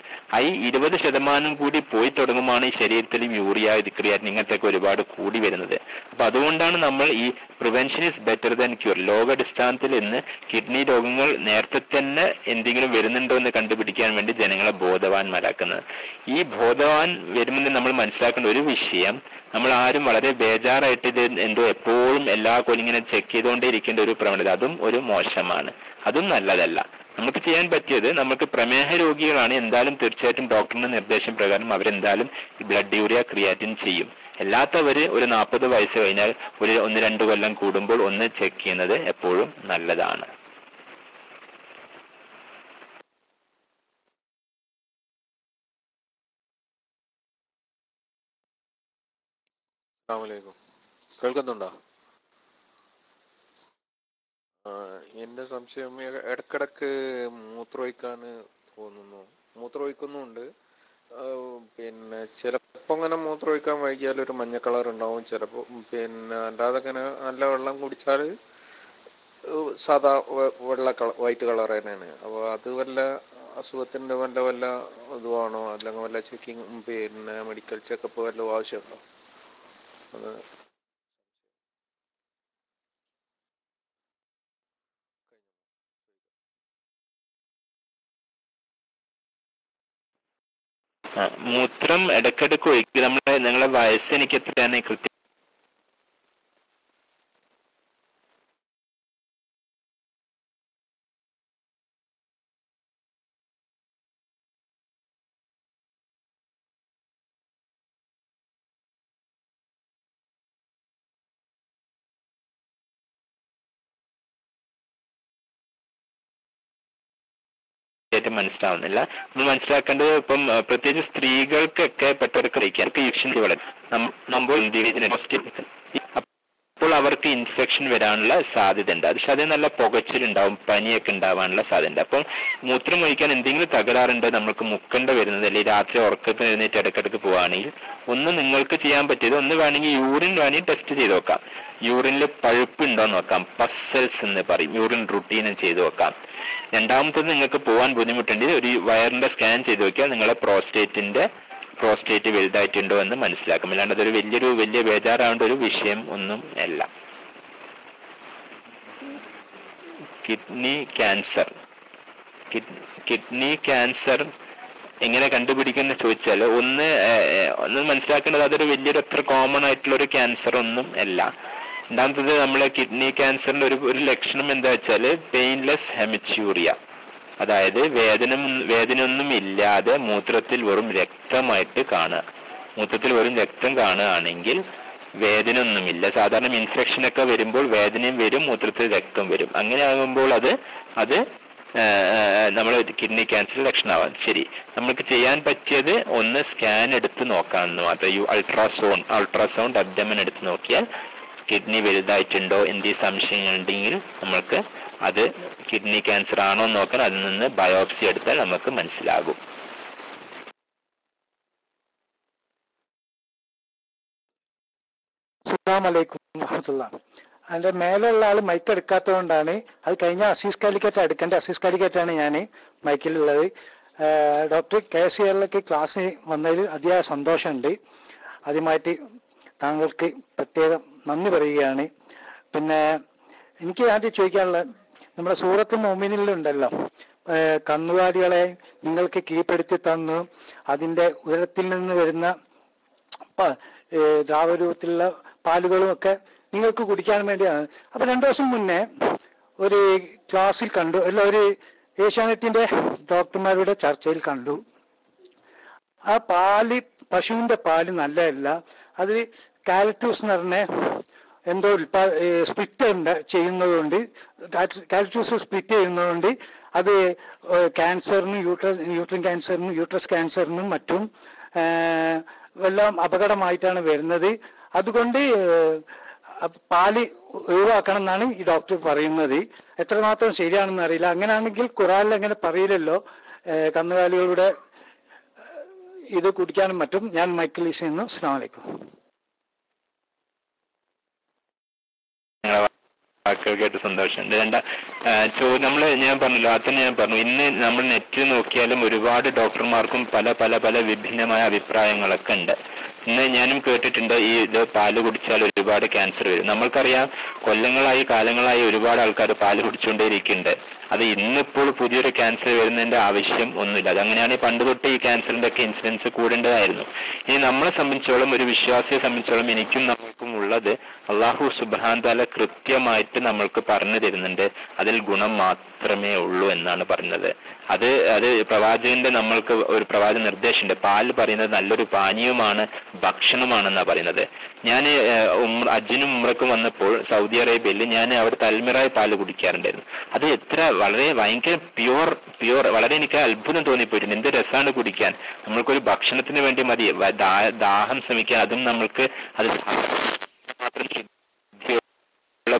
ഈ 20% കൂടി പോയി തുടങ്ങുമ്പോൾ ഈ ശരീരത്തിലും യൂറിയ ക്രിയാറ്റിൻ ഇങ്ങനത്തെയൊക്കെ ഒരുപാട് കൂടി വരുന്നത്. അപ്പൊ അതുകൊണ്ടാണ് നമ്മൾ ഈ prevention is better than cure, ലോകാടിസ്ഥാനത്തിൽ ഇന്ന് കിഡ്നി രോഗങ്ങൾ നേരത്തെ തന്നെ എന്തെങ്കിലും വരുന്നുണ്ടോ എന്ന് കണ്ടുപിടിക്കാൻ വേണ്ടി ജനങ്ങളെ ബോധവാന്മാരാക്കുന്നത്. ഈ ബോധവാൻ വരുമ്പോൾ നമ്മൾ മനസ്സിലാക്കേണ്ട ഒരു വിഷയം, നമ്മൾ ആരും വളരെ ബേജാറായിട്ട് ഇത് എന്തോ എപ്പോഴും എല്ലാ കൊല്ലം ഇങ്ങനെ ചെക്ക് ചെയ്തുകൊണ്ടേയിരിക്കേണ്ട ഒരു പ്രവണത, അതും ഒരു മോശമാണ്, അതും നല്ലതല്ല. നമുക്ക് ചെയ്യാൻ പറ്റിയത്, നമുക്ക് പ്രമേഹ രോഗികളാണ് എന്തായാലും തീർച്ചയായിട്ടും ഡോക്ടറിന്റെ നിർദ്ദേശം പ്രകാരം അവരെന്തായാലും ബ്ലഡ് യൂറിയ ക്രിയാറ്റിൻ ചെയ്യും. അല്ലാത്തവര് ഒരു 40 വയസ്സ് കഴിഞ്ഞാൽ ഒരു 1-2 കൊല്ലം കൂടുമ്പോൾ ഒന്ന് ചെക്ക് ചെയ്യുന്നത് എപ്പോഴും നല്ലതാണ്. കേൾക്കുന്നുണ്ടോ? എന്റെ സംശയം, ഇടക്കിടക്ക് മൂത്രമൊഴിക്കാൻ തോന്നുന്നു, മൂത്രമൊഴിക്കുന്നുണ്ട്. പിന്നെ ചിലപ്പോ അങ്ങനെ മൂത്രമൊഴിക്കാൻ വൈകിയാൽ ഒരു മഞ്ഞ കളർ ഉണ്ടാവും, ചിലപ്പോ പിന്നെ അല്ലാതെ അങ്ങനെ നല്ല വെള്ളം കുടിച്ചാൽ സാധാ വൈറ്റ് കളർ തന്നെയാണ്. അപ്പോൾ അത് വല്ല അസുഖത്തിന്റെ വല്ല ഇതുവാണോ, അല്ലെങ്കിൽ വല്ല ചെക്കിങ് പിന്നെ മെഡിക്കൽ ചെക്കപ്പ് വല്ല ആവശ്യമുണ്ടോ? അത് മൂത്രം ഇടക്കിടക്ക് ഒഴിക്കുക. നിങ്ങളെ വയസ്സ് എനിക്ക് എത്രയാണ് കൃത്യം മനസ്സിലാവുന്നില്ല. നമ്മൾ മനസ്സിലാക്കേണ്ടത്, ഇപ്പം പ്രത്യേകിച്ച് സ്ത്രീകൾക്കൊക്കെ പെട്ടെന്ന് കഴിക്കാൻ അപ്പോൾ അവർക്ക് ഇൻഫെക്ഷൻ വരാനുള്ള സാധ്യത ഉണ്ട്. അത് ശരീരം നല്ല പുകച്ചിലുണ്ടാവും, പനിയൊക്കെ ഉണ്ടാവാനുള്ള സാധ്യത ഉണ്ട്. അപ്പോൾ മൂത്രം ഒഴിക്കാൻ എന്തെങ്കിലും തകരാറുണ്ട്, നമുക്ക് മുക്കേണ്ട വരുന്നത്, അല്ലെങ്കിൽ രാത്രി ഉറക്കത്തിന് എഴുന്നേറ്റ് ഇടയ്ക്കിടയ്ക്ക് പോവുകയാണെങ്കിൽ ഒന്ന് നിങ്ങൾക്ക് ചെയ്യാൻ പറ്റിയത്, ഒന്ന് വേണമെങ്കിൽ യൂറിൻ വേണമെങ്കിൽ ടെസ്റ്റ് ചെയ്ത് നോക്കാം. യൂറിനിൽ പഴുപ്പ് ഉണ്ടോ എന്ന് നോക്കാം, പസൽസ് എന്ന് പറയും, യൂറിൻ റുട്ടീനും ചെയ്ത് നോക്കാം. രണ്ടാമത്തത്, നിങ്ങൾക്ക് പോകാൻ ബുദ്ധിമുട്ടുണ്ടെങ്കിൽ ഒരു വയറിന്റെ സ്കാൻ ചെയ്ത് നോക്കിയാൽ നിങ്ങളെ പ്രോസ്റ്റേറ്റ് വലുതായിട്ടുണ്ടോ എന്ന് മനസ്സിലാക്കും. അല്ലാണ്ട് അതൊരു വലിയ ബേജാറാവേണ്ട ഒരു വിഷയം ഒന്നും അല്ല. കിഡ്നി ക്യാൻസർ എങ്ങനെ കണ്ടുപിടിക്കുന്ന ചോദിച്ചാൽ, ഒന്ന് മനസ്സിലാക്കേണ്ടത്, അതൊരു അത്ര കോമൺ ആയിട്ടുള്ള ഒരു ക്യാൻസർ ഒന്നും അല്ല. രണ്ടാമത്തത്, നമ്മളെ കിഡ്നി ക്യാൻസറിന്റെ ഒരു ലക്ഷണം എന്താ വെച്ചാൽ പെയിൻലെസ് ഹെമച്യൂറിയ, അതായത് വേദനയൊന്നും ഇല്ലാതെ മൂത്രത്തിൽ വെറും രക്തമായിട്ട് കാണുക. മൂത്രത്തിൽ വെറും രക്തം കാണുകയാണെങ്കിൽ വേദന ഒന്നുമില്ല. സാധാരണ ഇൻഫെക്ഷനൊക്കെ വരുമ്പോൾ വേദനയും വരും, മൂത്രത്തിൽ രക്തം വരും. അങ്ങനെ ആകുമ്പോൾ അത് നമ്മൾ കിഡ്നി ക്യാൻസർ ലക്ഷണമാവാം. ശരി, നമുക്ക് ചെയ്യാൻ പറ്റിയത് ഒന്ന് സ്കാൻ എടുത്ത് നോക്കാമെന്ന് മാത്രം. അൾട്രാസൗണ്ട് അബ്ഡമൻ എടുത്ത് നോക്കിയാൽ കിഡ്നി വലുതായിട്ടുണ്ടോ, എന്തെങ്കിലും സംശയങ്ങളുണ്ടെങ്കിൽ നമ്മൾക്ക് അത് കിഡ്നി ക്യാൻസർ ആണോ എന്ന് നോക്കാൻ അതിൽ നിന്ന് ബയോപ്സി എടുത്താൽ നമുക്ക് മനസ്സിലാകും. അസ്സലാമു അലൈക്കും. വറഹ്മത്തുള്ളാ. അതിന്റെ മേലുള്ള ആൾ മൈക്ക് എടുക്കാത്തത് കൊണ്ടാണ്. അത് കഴിഞ്ഞാൽ അസീസ് കാലിക്കറ്റ് എടുക്കേണ്ട. അസീസ് കാലിക്കറ്റാണ് ഞാൻ മൈക്കിലുള്ളത്. ഡോക്ടർ KCLക്ക് ക്ലാസ്സിന് വന്നതിൽ അതിയായ സന്തോഷമുണ്ട്. ആദ്യമായിട്ട് താങ്കൾക്ക് പ്രത്യേകം നന്ദി പറയുകയാണ്. പിന്നെ എനിക്ക് ആദ്യം ചോദിക്കാനുള്ള, നമ്മുടെ സൂറത്ത് മുഅ്മിനീനിലുണ്ടല്ലോ, കന്നുകാലികളെ നിങ്ങൾക്ക് കീഴ്പ്പെടുത്തി തന്നു, അതിൻ്റെ ഉദരത്തിൽ നിന്ന് വരുന്ന ദ്രാവരൂപത്തിലുള്ള പാലുകളും ഒക്കെ നിങ്ങൾക്ക് കുടിക്കാൻ വേണ്ടിയാണ്. അപ്പൊ 2 ദിവസം മുന്നേ ഒരു ക്ലാസ്സിൽ കണ്ടു, അല്ല ഒരു ഏഷ്യാനെറ്റിന്റെ ഡോക്ടർമാരുടെ ചർച്ചയിൽ കണ്ടു, ആ പാല്, പശുവിന്റെ പാല് നല്ലതല്ല, അത് കാലറ്റൂസ് എന്ന് പറഞ്ഞ എന്തോ സ്പ്ലിറ്റ് ചെയ്യുന്നതുകൊണ്ട്, കാലറ്റൂസ് സ്പ്ലിറ്റ് ചെയ്യുന്നതുകൊണ്ട് അത് ക്യാൻസറിനും യൂട്രൻ ക്യാൻസറിനും യൂട്രസ് ക്യാൻസറിനും മറ്റും എല്ലാം അപകടമായിട്ടാണ് വരുന്നത്. അതുകൊണ്ട് പാല് ഒഴിവാക്കണം എന്നാണ് ഈ ഡോക്ടർ പറയുന്നത്. എത്രമാത്രം ശരിയാണെന്ന് അറിയില്ല. അങ്ങനെയാണെങ്കിൽ ഖുറാനിൽ അങ്ങനെ പറയില്ലല്ലോ കന്നുകാലികളുടെ ഇത് കുടിക്കാനും മറ്റും. ഞാൻ മൈക്കിൾ ഈസ ചെയ്യുന്നു. അസ്സലാമു അലൈക്കും. വാക്കുകൾ കേട്ട് സന്തോഷമുണ്ട്. ഞാൻ പറഞ്ഞല്ലോ, അതിന് ഞാൻ പറഞ്ഞു, ഇന്ന് നമ്മൾ നെറ്റിൽ നോക്കിയാലും ഒരുപാട് ഡോക്ടർമാർക്കും പല പല പല വിഭിന്നമായ അഭിപ്രായങ്ങളൊക്കെ ഉണ്ട്. ഇന്ന് ഞാനും കേട്ടിട്ടുണ്ട് ഇത് പാല് കുടിച്ചാൽ ഒരുപാട് ക്യാൻസർ വരും. നമ്മൾക്കറിയാം, കൊല്ലങ്ങളായി കാലങ്ങളായി ഒരുപാട് ആൾക്കാർ പാല് കുടിച്ചുകൊണ്ടേയിരിക്കുന്നുണ്ട്. അത് ഇന്നിപ്പോൾ പുതിയൊരു ക്യാൻസർ വരുന്നതിന്റെ ആവശ്യം ഒന്നുമില്ല. അതങ്ങനെയാണ് പണ്ട് തൊട്ട് ഈ ക്യാൻസറിന്റെ ഒക്കെ ഇൻസിഡൻസ് കൂടേണ്ടതായിരുന്നു. ഇനി നമ്മളെ സംബന്ധിച്ചോളം, ഒരു വിശ്വാസിയെ സംബന്ധിച്ചോളം, എനിക്കും നമ്മൾക്കും ഉള്ളത് അള്ളാഹു സുബ്ഹാനഹു വ തആല കൃത്യമായിട്ട് നമ്മൾക്ക് പറഞ്ഞു തരുന്നുണ്ട്. അതിൽ ഗുണം മാത്രമേ ഉള്ളൂ എന്നാണ് പറഞ്ഞത്. അത് പ്രവാചകന്റെ, നമ്മൾക്ക് ഒരു പ്രവാചക നിർദ്ദേശമുണ്ട്. പാല് പറയുന്നത് നല്ലൊരു പാനീയമാണ്, ഭക്ഷണമാണെന്നാണ് പറയുന്നത്. ഞാൻ ഹജ്ജിനും ഉംറക്കും വന്നപ്പോൾ സൗദി അറേബ്യയിൽ ഞാൻ അവിടെ തൽമിറായ പാല് കുടിക്കാറുണ്ടായിരുന്നു. അത് വളരെ ഭയങ്കര പ്യുവർ, വളരെ എനിക്ക് അത്ഭുതം തോന്നിപ്പോയിട്ടുണ്ട്. എന്ത് രസമാണ് കുടിക്കാൻ. നമ്മൾക്കൊരു ഭക്ഷണത്തിന് വേണ്ടി മതി, ദാഹം ശമിക്കാൻ. അതും നമ്മൾക്ക് അത് മാത്രം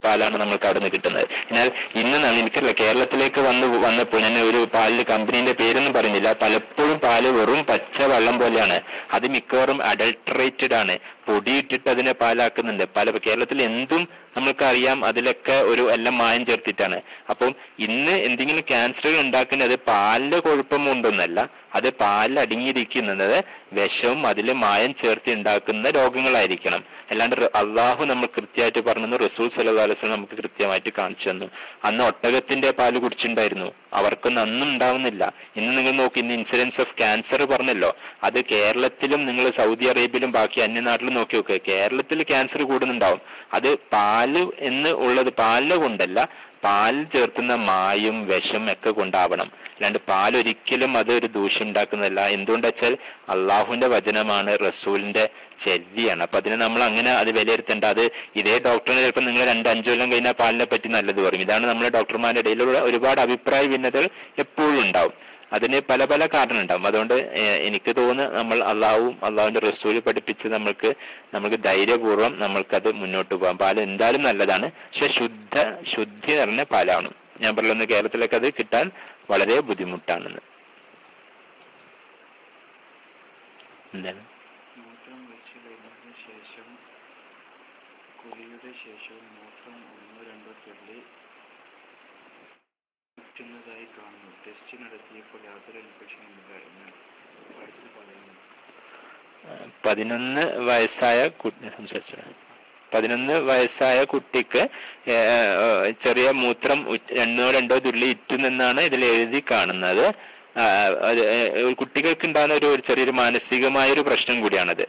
പാലാണ് നമ്മൾക്ക് അവിടെ നിന്ന് കിട്ടുന്നത്. എന്നാൽ ഇന്ന് എനിക്കല്ല, കേരളത്തിലേക്ക് വന്നപ്പോൾ ഞാൻ ഒരു പാലിന്റെ കമ്പനീന്റെ പേരൊന്നും പറയുന്നില്ല, പലപ്പോഴും പാല് വെറും പച്ച വെള്ളം പോലെയാണ്. അത് മിക്കവാറും അഡൾട്ടറേറ്റഡ് ആണ്, പൊടിയിട്ടിട്ട് അതിനെ പാലാക്കുന്നുണ്ട്. കേരളത്തിൽ എന്തും നമ്മൾക്കറിയാം, അതിലൊക്കെ എല്ലാം മായം ചേർത്തിട്ടാണ്. അപ്പം ഇന്ന് എന്തെങ്കിലും ക്യാൻസറുകൾ ഉണ്ടാക്കുന്നത് അത് പാലിന്റെ കുഴപ്പം കൊണ്ടൊന്നല്ല, അത് പാലിൽ അടങ്ങിയിരിക്കുന്നത് വിഷവും അതിൽ മായം ചേർത്ത് ഉണ്ടാക്കുന്ന രോഗങ്ങളായിരിക്കണം. അല്ലാണ്ട് അള്ളാഹു നമ്മൾ കൃത്യമായിട്ട് പറഞ്ഞു, റസൂൽ സല്ലല്ലാഹു അലൈഹി വസല്ലം നമുക്ക് കൃത്യമായിട്ട് കാണിച്ചു തന്നു. അന്ന് ഒട്ടകത്തിന്റെ പാല് കുടിച്ചിട്ടുണ്ടായിരുന്നു, അവർക്കൊന്നും അന്നും ഉണ്ടാവുന്നില്ല. ഇന്ന് നിങ്ങൾ നോക്കി, ഇന്ന് ഇൻസിഡൻസ് ഓഫ് ക്യാൻസർ പറഞ്ഞല്ലോ, അത് കേരളത്തിലും നിങ്ങൾ സൗദി അറേബ്യയിലും ബാക്കി അന്യനാട്ടിലും നോക്കി നോക്കുക, കേരളത്തിൽ ക്യാൻസർ കൂടുന്നുണ്ടാവും. അത് പാല് എന്ന് ഉള്ളത് പാലിനെ കൊണ്ടല്ല, പാലിൽ ചേർക്കുന്ന മായും വിഷം ഒക്കെ കൊണ്ടാവണം. അല്ലാണ്ട് പാലൊരിക്കലും അത് ഒരു ദൂഷ്യം ഉണ്ടാക്കുന്നതല്ല. എന്തുകൊണ്ടാ വെച്ചാൽ അള്ളാഹുവിന്റെ വചനമാണ്, റസൂലിന്റെ ചെല്ലിയാണ്. അപ്പൊ അതിനെ നമ്മൾ അങ്ങനെ അത് വിലയിരുത്തേണ്ട. അത് ഇതേ ഡോക്ടറിനെ ചിലപ്പോൾ നിങ്ങൾ 2-5 കൊല്ലം കഴിഞ്ഞാൽ പാലിനെ പറ്റി നല്ലത് പറയും. ഇതാണ് നമ്മുടെ ഡോക്ടർമാരുടെ ഇടയിലുള്ള ഒരുപാട് അഭിപ്രായ ഭിന്നതകൾ എപ്പോഴും ഉണ്ടാവും. അതിന് പല പല കാരണം ഉണ്ടാവും. അതുകൊണ്ട് എനിക്ക് തോന്നുന്നു, നമ്മൾ അള്ളാഹുവിന്റെ റസൂല് പഠിപ്പിച്ച് നമ്മൾക്ക് ധൈര്യപൂർവ്വം നമ്മൾക്കത് മുന്നോട്ട് പോകാം. പാല് എന്തായാലും നല്ലതാണ്, പക്ഷെ ശുദ്ധി നിറഞ്ഞ പാലാണ്. ഞാൻ പറയുന്നത് കേരളത്തിലൊക്കെ അത് കിട്ടാൻ വളരെ ബുദ്ധിമുട്ടാണെന്ന്. എന്താണ് മൂത്രം വെച്ച് കഴിഞ്ഞതിന് ശേഷം കുളിയുടെ ശേഷവും മൂത്രം 1-2 തുള്ളി ചുറ്റുന്നതായി കാണുന്നു. ടെസ്റ്റ് നടത്തിയപ്പോൾ യാതൊരു ഇൻഫെക്ഷനും ഇല്ല എന്ന് വയസ്സ് പറയുന്നു. 11 വയസ്സായ കുട്ടി സംസാരിച്ചു. 11 വയസ്സായ കുട്ടിക്ക് ചെറിയ മൂത്രം 1-2 തുള്ളി ഇറ്റുമെന്നാണ് ഇതിൽ എഴുതി കാണുന്നത്. കുട്ടികൾക്ക് ഉണ്ടാകുന്ന ഒരു ചെറിയൊരു മാനസികമായ ഒരു പ്രശ്നം കൂടിയാണത്.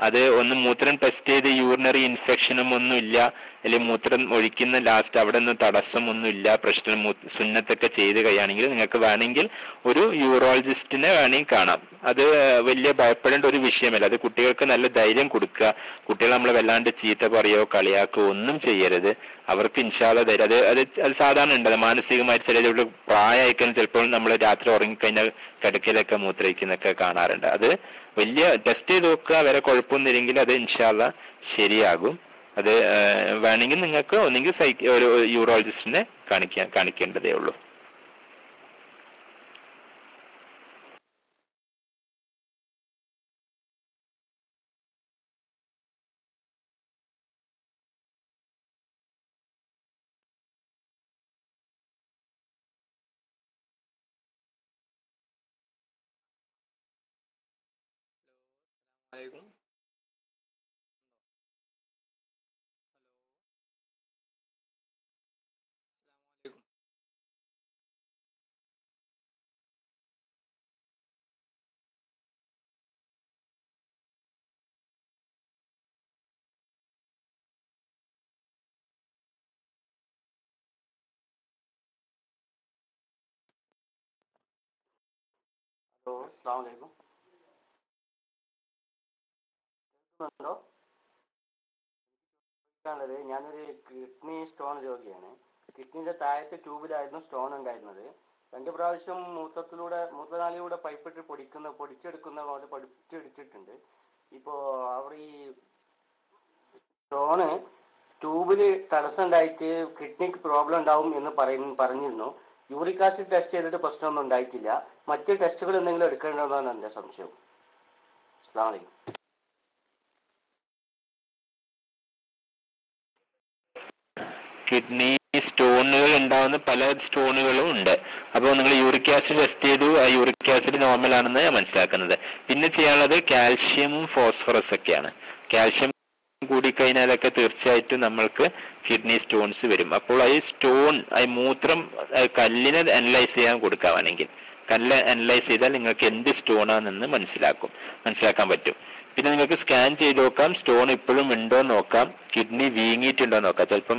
അത് ഒന്ന് മൂത്രം ടെസ്റ്റ് ചെയ്ത് യൂറിനറി ഇൻഫെക്ഷനും ഒന്നുമില്ല, അല്ലെങ്കിൽ മൂത്രം ഒഴിക്കുന്ന ലാസ്റ്റ് അവിടെ നിന്ന് തടസ്സം ഒന്നുമില്ല, പ്രശ്നം സുന്നത്തൊക്കെ ചെയ്ത് കഴിയുകയാണെങ്കിൽ നിങ്ങൾക്ക് വേണമെങ്കിൽ ഒരു യൂറോളജിസ്റ്റിനെ വേണമെങ്കിൽ കാണാം. അത് വലിയ ഭയപ്പെടേണ്ട ഒരു വിഷയമല്ല. അത് കുട്ടികൾക്ക് നല്ല ധൈര്യം കൊടുക്കുക. കുട്ടികൾ നമ്മൾ വല്ലാണ്ട് ചീത്ത പറയോ കളിയാക്കുകയോ ഒന്നും ചെയ്യരുത്. അവർക്ക് ഇൻഷാ അല്ലാഹ് ധൈര്യം, അത് സാധാരണ ഉണ്ട്. മാനസികമായിട്ട് ചില പ്രായമായിക്കാൻ ചിലപ്പോൾ നമ്മൾ രാത്രി ഉറങ്ങിക്കഴിഞ്ഞാൽ കിടക്കയിലൊക്കെ മൂത്രയിക്കുന്നൊക്കെ കാണാറുണ്ട്. അത് വലിയ ടെസ്റ്റ് ചെയ്ത് നോക്കുക, വരെ കുഴപ്പമൊന്നുമില്ലെങ്കിൽ അത് ഇൻഷാ അല്ലാഹ് ശരിയാകും. അത് വേണമെങ്കിൽ നിങ്ങൾക്ക് ഒന്നെങ്കിൽ ഒരു യൂറോളജിസ്റ്റിനെ കാണിക്കേണ്ടതേ ഉള്ളൂ. അലൈക്കും. ഹലോ, അസ്സലാമു അലൈക്കും. കേൾക്കുന്നുണ്ടോ? ാണത് ഞാനൊരു കിഡ്നി സ്റ്റോൺ രോഗിയാണ്. കിഡ്നിയുടെ താഴത്തെ ട്യൂബിലായിരുന്നു സ്റ്റോൺ ഉണ്ടായിരുന്നത്. 2 പ്രാവശ്യം മൂത്രനാളിലൂടെ പൈപ്പിട്ട് പൊടിച്ചെടുക്കുന്ന പോലെ പൊടിച്ചെടുത്തിട്ടുണ്ട്. ഇപ്പോൾ അവർ ഈ സ്റ്റോണ് ട്യൂബിൽ തടസ്സം ഉണ്ടായിട്ട് കിഡ്നിക്ക് പ്രോബ്ലം ഉണ്ടാവും എന്ന് പറഞ്ഞിരുന്നു. യൂറിക് ആസിഡ് ടെസ്റ്റ് ചെയ്തിട്ട് പ്രശ്നമൊന്നും ഉണ്ടായിട്ടില്ല. മറ്റ് ടെസ്റ്റുകൾ എന്തെങ്കിലും എടുക്കേണ്ടതെന്നാണ് എൻ്റെ സംശയം. അസ്സലാമു അലൈക്കും. കിഡ്നി സ്റ്റോണുകൾ ഉണ്ടാവുന്ന പല സ്റ്റോണുകളും ഉണ്ട്. അപ്പോൾ നിങ്ങൾ യൂറിക് ആസിഡ് ടെസ്റ്റ് ചെയ്തു, ആ യൂറിക് ആസിഡ് നോർമൽ ആണെന്ന് ഞാൻ മനസ്സിലാക്കുന്നത്. പിന്നെ ചെയ്യാനുള്ളത് കാൽഷ്യമും ഫോസ്ഫറസ് ഒക്കെയാണ്. കാൽഷ്യം കൂടിക്കഴിഞ്ഞാലൊക്കെ തീർച്ചയായിട്ടും നമ്മൾക്ക് കിഡ്നി സ്റ്റോൺസ് വരും. അപ്പോൾ ഈ സ്റ്റോൺ, ഈ മൂത്രം കല്ലിനെ അനലൈസ് ചെയ്യാൻ കൊടുക്കാവാണെങ്കിൽ, കല്ല് അനലൈസ് ചെയ്താൽ നിങ്ങൾക്ക് എന്ത് സ്റ്റോണാണെന്ന് മനസ്സിലാക്കാൻ പറ്റും. പിന്നെ നിങ്ങൾക്ക് സ്കാൻ ചെയ്ത് നോക്കാം, സ്റ്റോൺ ഇപ്പോഴും ഉണ്ടോ എന്ന് നോക്കാം, കിഡ്നി വീങ്ങിയിട്ടുണ്ടോ എന്ന് നോക്കാം. ചിലപ്പം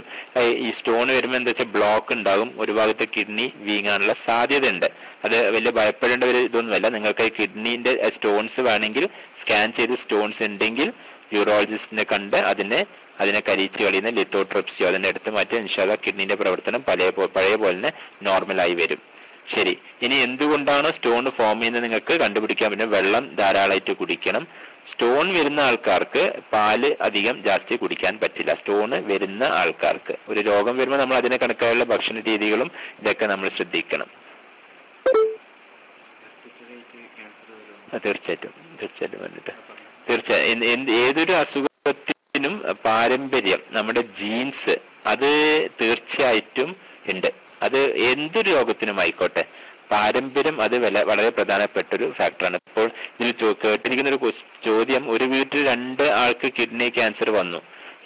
ഈ സ്റ്റോൺ വരുമ്പോൾ എന്താ വെച്ചാൽ ബ്ലോക്ക് ഉണ്ടാകും, ഒരു ഭാഗത്ത് കിഡ്നി വീങ്ങാനുള്ള സാധ്യത ഉണ്ട്. അത് വലിയ ഭയപ്പെടേണ്ട ഒരു ഇതൊന്നുമല്ല. നിങ്ങൾക്ക് കിഡ്നീന്റെ സ്റ്റോൺസ് വേണമെങ്കിൽ സ്കാൻ ചെയ്ത് സ്റ്റോൺസ് ഉണ്ടെങ്കിൽ യൂറോളജിസ്റ്റിനെ കണ്ട് അതിനെ കരിച്ചു കളയുന്ന ലിത്തോട്രിപ്സിയോ അതിനെ എടുത്ത് മാറ്റി ഇൻഷാല്ലാ കിഡ്നീന്റെ പ്രവർത്തനം പഴയ പോലെ തന്നെ നോർമലായി വരും. ശരി, ഇനി എന്തുകൊണ്ടാണ് സ്റ്റോൺ ഫോം ചെയ്യുന്നത് നിങ്ങൾക്ക് കണ്ടുപിടിക്കാൻ പറ്റും. വെള്ളം ധാരാളമായിട്ട് കുടിക്കണം. സ്റ്റോൺ വരുന്ന ആൾക്കാർക്ക് പാല് അധികം ജാസ്തി കുടിക്കാൻ പറ്റില്ല. സ്റ്റോണ് വരുന്ന ആൾക്കാർക്ക് ഒരു രോഗം വരുമ്പോൾ നമ്മൾ അതിനെ കണക്കായുള്ള ഭക്ഷണ രീതികളും ഇതൊക്കെ നമ്മൾ ശ്രദ്ധിക്കണം. തീർച്ചയായിട്ടും ഏതൊരു അസുഖത്തിനും പാരമ്പര്യം, നമ്മുടെ ജീൻസ്, അത് തീർച്ചയായിട്ടും ഉണ്ട്. അത് എന്തൊരു രോഗത്തിനും ആയിക്കോട്ടെ, പാരമ്പര്യം അത് വളരെ പ്രധാനപ്പെട്ട ഒരു ഫാക്ടറാണ്. ഇപ്പോൾ ഇതിൽ കേട്ടിരിക്കുന്ന ഒരു ചോദ്യം, ഒരു വീട്ടിൽ 2 ആൾക്ക് കിഡ്നി ക്യാൻസർ വന്നു,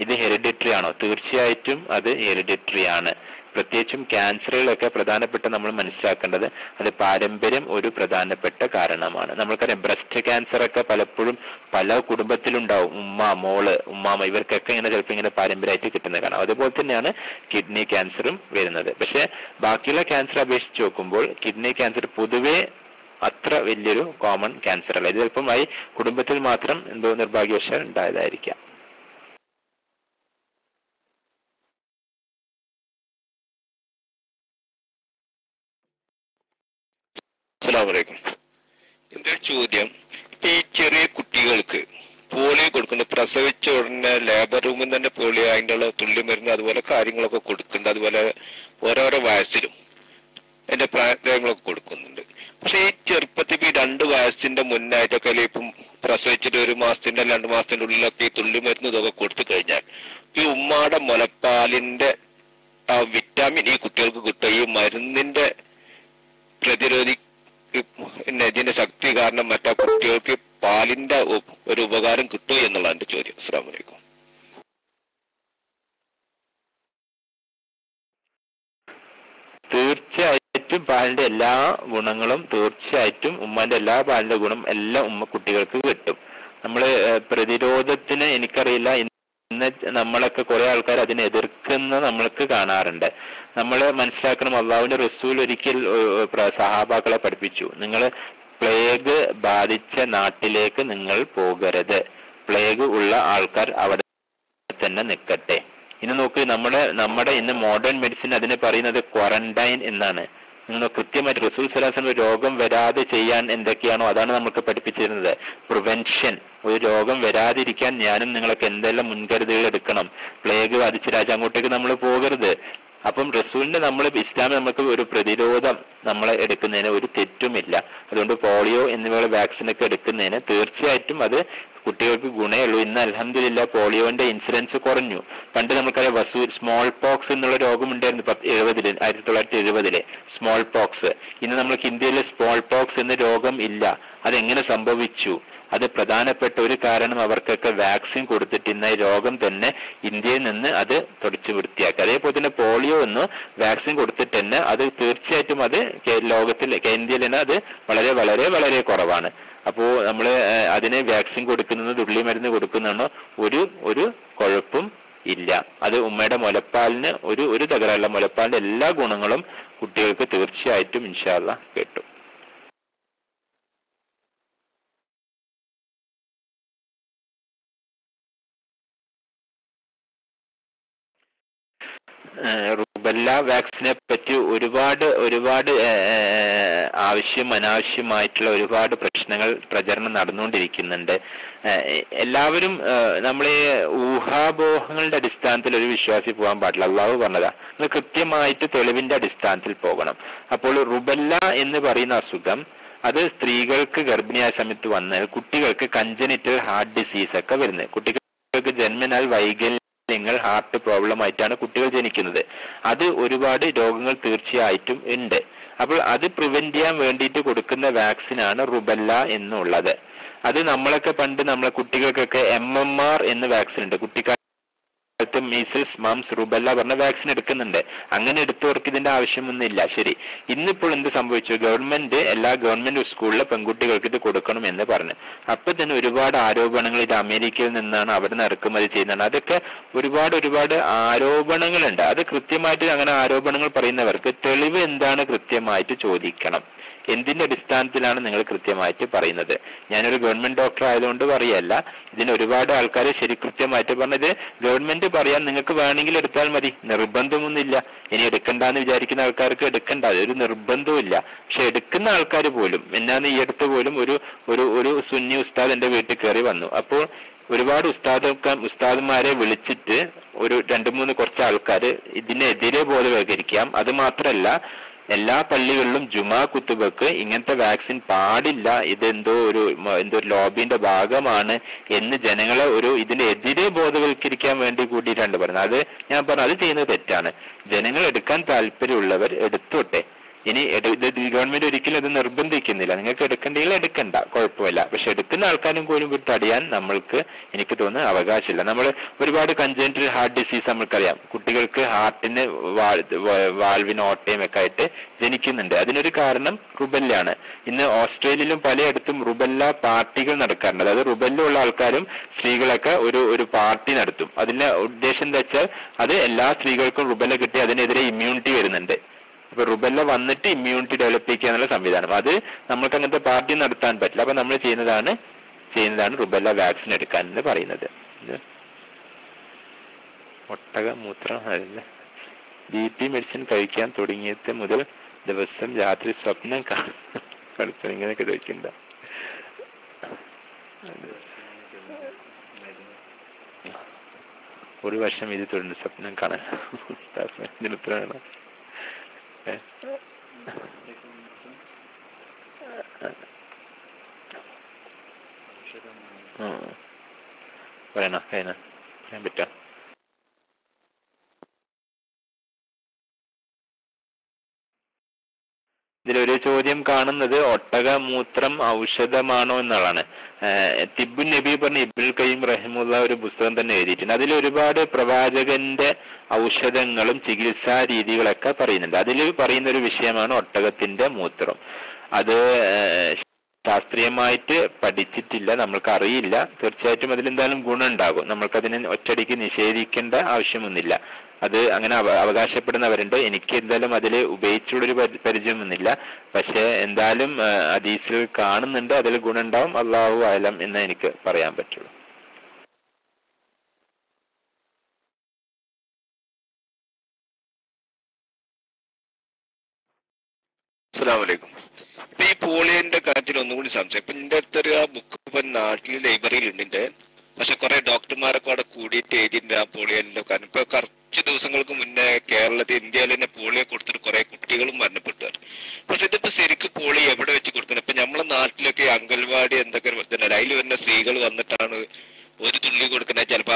ഇത് ഹെറിഡിറ്ററി ആണോ? തീർച്ചയായിട്ടും അത് ഹെറിഡിറ്ററി ആണ്. പ്രത്യേകിച്ചും ക്യാൻസറുകളൊക്കെ പ്രധാനപ്പെട്ട നമ്മൾ മനസ്സിലാക്കേണ്ടത് അത് പാരമ്പര്യം ഒരു പ്രധാനപ്പെട്ട കാരണമാണ്. നമ്മൾക്കറിയാം ബ്രസ്റ്റ് ക്യാൻസർ ഒക്കെ പലപ്പോഴും പല കുടുംബത്തിലുണ്ടാവും. ഉമ്മാമ ഇവർക്കൊക്കെ ഇങ്ങനെ ചിലപ്പോൾ ഇങ്ങനെ പാരമ്പര്യമായിട്ട് കിട്ടുന്നത് കാണാം. അതുപോലെ തന്നെയാണ് കിഡ്നി ക്യാൻസറും വരുന്നത്. പക്ഷെ ബാക്കിയുള്ള ക്യാൻസർ അപേക്ഷിച്ച് നോക്കുമ്പോൾ കിഡ്നി ക്യാൻസർ പൊതുവെ അത്ര വലിയൊരു കോമൺ ക്യാൻസർ അല്ല. ഇത് ചിലപ്പം കുടുംബത്തിൽ മാത്രം എന്തോ നിർഭാഗ്യവശാൽ ഉണ്ടായതായിരിക്കാം. അസ്സലാമലൈക്കും. എൻ്റെ ചോദ്യം, ഈ ചെറിയ കുട്ടികൾക്ക് പോളിയോ കൊടുക്കുന്ന പ്രസവിച്ച ഉടനെ ലേബർ റൂമിൽ തന്നെ പോളിയോ അതിൻ്റെ തുള്ളി മരുന്ന് അതുപോലെ കാര്യങ്ങളൊക്കെ കൊടുക്കുന്നുണ്ട്. അതുപോലെ ഓരോരോ വയസ്സിലും അതിന്റെ പ്രായങ്ങളൊക്കെ കൊടുക്കുന്നുണ്ട്. പക്ഷെ ഈ ചെറുപ്പത്തിൽ ഈ 2 വയസ്സിന്റെ മുന്നായിട്ടൊക്കെ അല്ലെ ഇപ്പം പ്രസവിച്ചിട്ട് 1 മാസത്തിന്റെ 2 മാസത്തിന്റെ ഉള്ളിലൊക്കെ ഈ തുള്ളി മരുന്ന് ഇതൊക്കെ കൊടുത്തു കഴിഞ്ഞാൽ ഈ ഉമ്മാടെ മുലപ്പാലിന്റെ ആ വിറ്റാമിൻ ഈ കുട്ടികൾക്ക് കിട്ടുക, ഈ മരുന്നിന്റെ ഇതിന്റെ ശക്തി കാരണം മറ്റാ കുട്ടികൾക്ക് പാലിന്റെ ഒരു ഉപകാരം കിട്ടുമോ എന്നുള്ളതാണ് എന്റെ ചോദ്യം. അസ്സലാമു അലൈക്കും. തീർച്ചയായിട്ടും പാലിന്റെ എല്ലാ ഗുണങ്ങളും തീർച്ചയായിട്ടും ഉമ്മാന്റെ എല്ലാ പാലിന്റെ ഗുണം എല്ലാം കുട്ടികൾക്ക് കിട്ടും. നമ്മള് പ്രതിരോധത്തിന് എനിക്കറിയില്ല, ഇന്ന് നമ്മളൊക്കെ കുറെ ആൾക്കാർ അതിനെ എതിർക്കുന്ന നമ്മൾക്ക് കാണാറുണ്ട്. നമ്മൾ മനസ്സിലാക്കണം, അള്ളാഹുവിന്റെ റസൂൽ ഒരിക്കൽ സഹാബാക്കളെ പഠിപ്പിച്ചു, നിങ്ങൾ പ്ലേഗ് ബാധിച്ച നാട്ടിലേക്ക് നിങ്ങൾ പോകരുത്, പ്ലേഗ് ഉള്ള ആൾക്കാർ അവിടെ തന്നെ നിൽക്കട്ടെ. ഇന്ന് നോക്ക്, നമ്മുടെ ഇന്ന് മോഡേൺ മെഡിസിൻ അതിനെ പറയുന്നത് ക്വാറന്റൈൻ എന്നാണ്. നിങ്ങൾ കൃത്യമായിട്ട് റസൂൽ സ്വല്ലല്ലാഹു അലൈഹി വസല്ലം രോഗം വരാതെ ചെയ്യാൻ എന്തൊക്കെയാണോ അതാണ് നമുക്ക് പഠിപ്പിച്ചിരുന്നത്. പ്രിവെൻഷൻ, ഒരു രോഗം വരാതിരിക്കാൻ ഞാനും നിങ്ങളൊക്കെ എന്തെല്ലാം മുൻകരുതലുകൾ എടുക്കണം. പ്ലേഗ് ബാധിച്ച രാജ്യം അങ്ങോട്ടേക്ക് നമ്മൾ പോകരുത്. അപ്പം റസൂലിന്റെ ഇസ്ലാമിൽ നമുക്ക് ഒരു പ്രതിരോധം നമ്മളെ എടുക്കുന്നതിന് ഒരു തെറ്റുമില്ല. അതുകൊണ്ട് പോളിയോ എന്നിവയുള്ള വാക്സിനൊക്കെ എടുക്കുന്നതിന് തീർച്ചയായിട്ടും അത് കുട്ടികൾക്ക് ഗുണമുള്ളൂ. ഇന്ന് അൽഹംദുലില്ലാ പോളിയോന്റെ ഇൻസിഡൻസ് കുറഞ്ഞു. പണ്ട് നമുക്കറിയാം സ്മോൾ പോക്സ് എന്നുള്ള രോഗം ഉണ്ടായിരുന്നു 1970 സ്മോൾ പോക്സ്. ഇന്ന് നമ്മൾക്ക് ഇന്ത്യയിൽ സ്മോൾ പോക്സ് എന്ന രോഗം ഇല്ല. അതെങ്ങനെ സംഭവിച്ചു? അത് പ്രധാനപ്പെട്ട ഒരു കാരണം അവർക്കൊക്കെ വാക്സിൻ കൊടുത്തിട്ട് ഇന്ന രോഗം തന്നെ ഇന്ത്യയിൽ നിന്ന് അത് തുടച്ചു വൃത്തിയാക്കി. അതേപോലെ തന്നെ പോളിയോ ഒന്ന് വാക്സിൻ കൊടുത്തിട്ട് തന്നെ അത് തീർച്ചയായിട്ടും അത് ലോകത്തിൽ ഇന്ത്യയിൽ തന്നെ അത് വളരെ വളരെ വളരെ കുറവാണ്. അപ്പോ നമ്മള് അതിന് വാക്സിൻ കൊടുക്കുന്നത് തുള്ളി മരുന്ന് കൊടുക്കുന്നതാണോ ഒരു കുഴപ്പം ഇല്ല. അത് ഉമ്മയുടെ മുലപ്പാലിന് ഒരു തകരാറില്ല. മുലപ്പാലിന്റെ എല്ലാ ഗുണങ്ങളും കുട്ടികൾക്ക് തീർച്ചയായിട്ടും ഇൻഷാ അല്ലാഹ് കിട്ടും. റുബല്ല വാക്സിനെ പറ്റി ഒരുപാട് അനാവശ്യമായിട്ടുള്ള ഒരുപാട് പ്രശ്നങ്ങൾ പ്രചരണം നടന്നുകൊണ്ടിരിക്കുന്നുണ്ട്. എല്ലാവരും നമ്മളെ ഊഹാപോഹങ്ങളുടെ അടിസ്ഥാനത്തിൽ ഒരു വിശ്വാസി പോകാൻ പാടില്ല. അള്ളാഹു പറഞ്ഞതാ, നിങ്ങൾ കൃത്യമായിട്ട് തെളിവിന്റെ അടിസ്ഥാനത്തിൽ പോകണം. അപ്പോൾ റുബല്ല എന്ന് പറയുന്ന അസുഖം അത് സ്ത്രീകൾക്ക് ഗർഭിണിയായ സമയത്ത് വന്ന് കുട്ടികൾക്ക് കഞ്ചനിറ്റൽ ഹാർട്ട് ഡിസീസ് ഒക്കെ വരുന്നത്. കുട്ടികൾക്ക് ജന്മനാൽ വൈകല്യങ്ങൾ ഹാർട്ട് പ്രോബ്ലം ആയിട്ടാണ് കുട്ടികൾ ജനിക്കുന്നത്. അത് ഒരുപാട് രോഗങ്ങൾ തീർച്ചയായിട്ടും ഉണ്ട്. അപ്പോൾ അത് പ്രിവെന്റ് ചെയ്യാൻ വേണ്ടിയിട്ട് കൊടുക്കുന്ന വാക്സിനാണ് റുബല്ല എന്നുള്ളത്. അത് നമ്മളൊക്കെ പണ്ട് നമ്മളെ കുട്ടികൾക്കൊക്കെ MMR എന്ന വാക്സിൻ ഉണ്ട്. കുട്ടിക്കാലത്ത് മീസിൽസ് മംസ് റുബല്ല പറഞ്ഞ വാക്സിൻ എടുക്കുന്നുണ്ട്. അങ്ങനെ എടുത്തവർക്ക് ഇതിന്റെ ആവശ്യമൊന്നുമില്ല. ശരി, ഇന്നിപ്പോൾ എന്ത് സംഭവിച്ചു? എല്ലാ ഗവൺമെന്റ് സ്കൂളിലെ പെൺകുട്ടികൾക്ക് ഇത് കൊടുക്കണം എന്ന് പറഞ്ഞു. അപ്പൊ തന്നെ ഒരുപാട് ആരോപണങ്ങൾ ഇത് അമേരിക്കയിൽ നിന്നാണ്, അവിടെ നിന്ന് ഇറക്കുമതി ചെയ്യുന്നതാണ്. അതൊക്കെ ഒരുപാട് ആരോപണങ്ങളുണ്ട്. അത് കൃത്യമായിട്ട് അങ്ങനെ ആരോപണങ്ങൾ പറയുന്നവർക്ക് തെളിവ് എന്താണ് കൃത്യമായിട്ട് ചോദിക്കണം. എന്തിന്റെ അടിസ്ഥാനത്തിലാണ് നിങ്ങൾ കൃത്യമായിട്ട് പറയുന്നത്? ഞാനൊരു ഗവൺമെന്റ് ഡോക്ടർ ആയതുകൊണ്ട് പറയല്ല. ഇതിന് ഒരുപാട് ആൾക്കാർ ശരി കൃത്യമായിട്ട് പറഞ്ഞത് ഗവൺമെന്റ് പറയാൻ നിങ്ങൾക്ക് വേണമെങ്കിൽ എടുത്താൽ മതി, നിർബന്ധമൊന്നുമില്ല. ഇനി എടുക്കണ്ടെന്ന് വിചാരിക്കുന്ന ആൾക്കാർക്ക് എടുക്കണ്ട, അതൊരു നിർബന്ധവും ഇല്ല. പക്ഷെ എടുക്കുന്ന ആൾക്കാർ പോലും, എന്നാന്ന് ഈ അടുത്ത് പോലും ഒരു സുന്നി ഉസ്താദ് എന്റെ വീട്ടിൽ കയറി വന്നു. അപ്പോൾ ഒരുപാട് ഉസ്താദന്മാരെ വിളിച്ചിട്ട് ഒരു 2-3 കുറച്ച് ആൾക്കാർ ഇതിനെതിരെ ബോധവൽക്കരിക്കാം. അത് മാത്രല്ല, എല്ലാ പള്ളികളിലും ജുമാ കുത്തുബക്ക് ഇങ്ങനത്തെ വാക്സിൻ പാടില്ല, ഇതെന്തോ ഒരു ലോബിന്റെ ഭാഗമാണ് എന്ന് ജനങ്ങളെ ഇതിനെതിരെ ബോധവൽക്കരിക്കാൻ വേണ്ടി കൂടിയിട്ടാണ് പറയുന്നത്. അത് ഞാൻ പറഞ്ഞു, അത് ചെയ്യുന്നത് തെറ്റാണ്. ജനങ്ങൾ എടുക്കാൻ താല്പര്യമുള്ളവർ എടുത്തോട്ടെ. ഇനി ഗവൺമെന്റ് ഒരിക്കലും അത് നിർബന്ധിക്കുന്നില്ല. നിങ്ങൾക്ക് എടുക്കണ്ടെങ്കിൽ എടുക്കണ്ട, കുഴപ്പമില്ല. പക്ഷെ എടുക്കുന്ന ആൾക്കാരും പോലും തടയാൻ നമ്മൾക്ക് എനിക്ക് തോന്നുന്നു അവകാശമില്ല. നമ്മൾ ഒരുപാട് കൺജന്റൽ ഹാർട്ട് ഡിസീസ് നമ്മൾക്കറിയാം. കുട്ടികൾക്ക് ഹാർട്ടിന് വാൽവിന് ഓട്ടയും ഒക്കെ ആയിട്ട് ജനിക്കുന്നുണ്ട്. അതിനൊരു കാരണം റുബല്ലാണ്. ഇന്ന് ഓസ്ട്രേലിയയിലും പലയിടത്തും റുബല്ല പാർട്ടികൾ നടക്കാറുണ്ട്. അതായത് റുബല്ല ഉള്ള ആൾക്കാരും സ്ത്രീകളൊക്കെ ഒരു പാർട്ടി നടത്തും. അതിന്റെ ഉദ്ദേശം എന്താ വെച്ചാൽ അത് എല്ലാ സ്ത്രീകൾക്കും റുബല്ല കിട്ടി അതിനെതിരെ ഇമ്മ്യൂണിറ്റി വരുന്നുണ്ട്. അപ്പൊ റുബല്ല വന്നിട്ട് ഇമ്മ്യൂണിറ്റി ഡെവലപ്പ് ചെയ്യുക എന്നുള്ള സംവിധാനം, അത് നമ്മൾക്ക് അങ്ങനത്തെ പാർട്ടി നടത്താൻ പറ്റില്ല. അപ്പൊ നമ്മൾ ചെയ്യുന്നതാണ് റുബല്ല വാക്സിൻ എടുക്കാൻ എന്ന് പറയുന്നത്. ഒട്ടക മൂത്രം BP മെഡിസിൻ കഴിക്കാൻ തുടങ്ങിയത് മുതൽ ദിവസം രാത്രി സ്വപ്നം കളിച്ചു ഇങ്ങനെയൊക്കെ ചോദിക്കണ്ട. ഒരു വർഷം ഇത് തുടർന്ന് സ്വപ്നം കാണാൻ ഇതിനുത്തരമാണ്. പറയണോ പറയാൻ പറ്റാ? ഇതിലൊരു ചോദ്യം കാണുന്നത് ഒട്ടകമൂത്രം ഔഷധമാണോ എന്നുള്ളതാണ്. തിബുൻ നബി പറഞ്ഞ ഇബ്നുൽ ഖയ്യിം റഹിമുള്ള ഒരു പുസ്തകം തന്നെ എഴുതിയിട്ടുണ്ട്. അതിൽ ഒരുപാട് പ്രവാചകന്റെ ഔഷധങ്ങളും ചികിത്സാ രീതികളൊക്കെ പറയുന്നുണ്ട്. അതിൽ പറയുന്ന ഒരു വിഷയമാണ് ഒട്ടകത്തിന്റെ മൂത്രം. അത് ശാസ്ത്രീയമായിട്ട് പഠിച്ചിട്ടില്ല, നമ്മൾക്ക് അറിയില്ല. തീർച്ചയായിട്ടും അതിലെന്തായാലും ഗുണം ഉണ്ടാകും. നമ്മൾക്കതിനെ ഒറ്റയടിക്ക് നിഷേധിക്കേണ്ട ആവശ്യമൊന്നുമില്ല. അത് അങ്ങനെ അവകാശപ്പെടുന്നവരുണ്ട്. എനിക്ക് എന്തായാലും അതിൽ ഉപയോഗിച്ചുള്ളൊരു പരിചയമൊന്നുമില്ല. പക്ഷെ എന്തായാലും ഹദീസിൽ കാണുന്നുണ്ട്, അതിൽ ഗുണം ഉണ്ടാവും. അല്ലാഹു അഅലം എന്ന് എനിക്ക് പറയാൻ പറ്റുള്ളൂ. അസ്സലാമു അലൈക്കും. ഇപ്പൊ ഈ പോളിയോന്റെ കാര്യത്തിൽ ഒന്നുകൂടി സംശയം. ഇപ്പൊ എന്റെ അടുത്തൊരു ആ ബുക്ക് ഇപ്പൊ നാട്ടിൽ ലൈബ്രറിയിൽ ഉണ്ട്. പക്ഷെ കുറെ ഡോക്ടർമാരൊക്കെ അവിടെ കൂടിയിട്ട് എഴുതിയിട്ടുണ്ട് ആ പോളിയോന്റെ കാരണം. ഇപ്പൊ കുറച്ച് ദിവസങ്ങൾക്ക് മുന്നേ കേരളത്തിൽ ഇന്ത്യയിൽ തന്നെ പോളിയോ കൊടുത്തിട്ട് കുറെ കുട്ടികളും മരണപ്പെട്ടു. പക്ഷെ ഇതിപ്പോ ശരിക്കും പോളിയോ എവിടെ വെച്ച് കൊടുക്കുന്നത്? ഇപ്പൊ നമ്മളെ നാട്ടിലൊക്കെ അംഗൻവാടി എന്തൊക്കെ അതിൽ വരുന്ന സ്ത്രീകൾ വന്നിട്ടാണ് ഒരു തുള്ളി കൊടുക്കുന്നത്. ചിലപ്പോ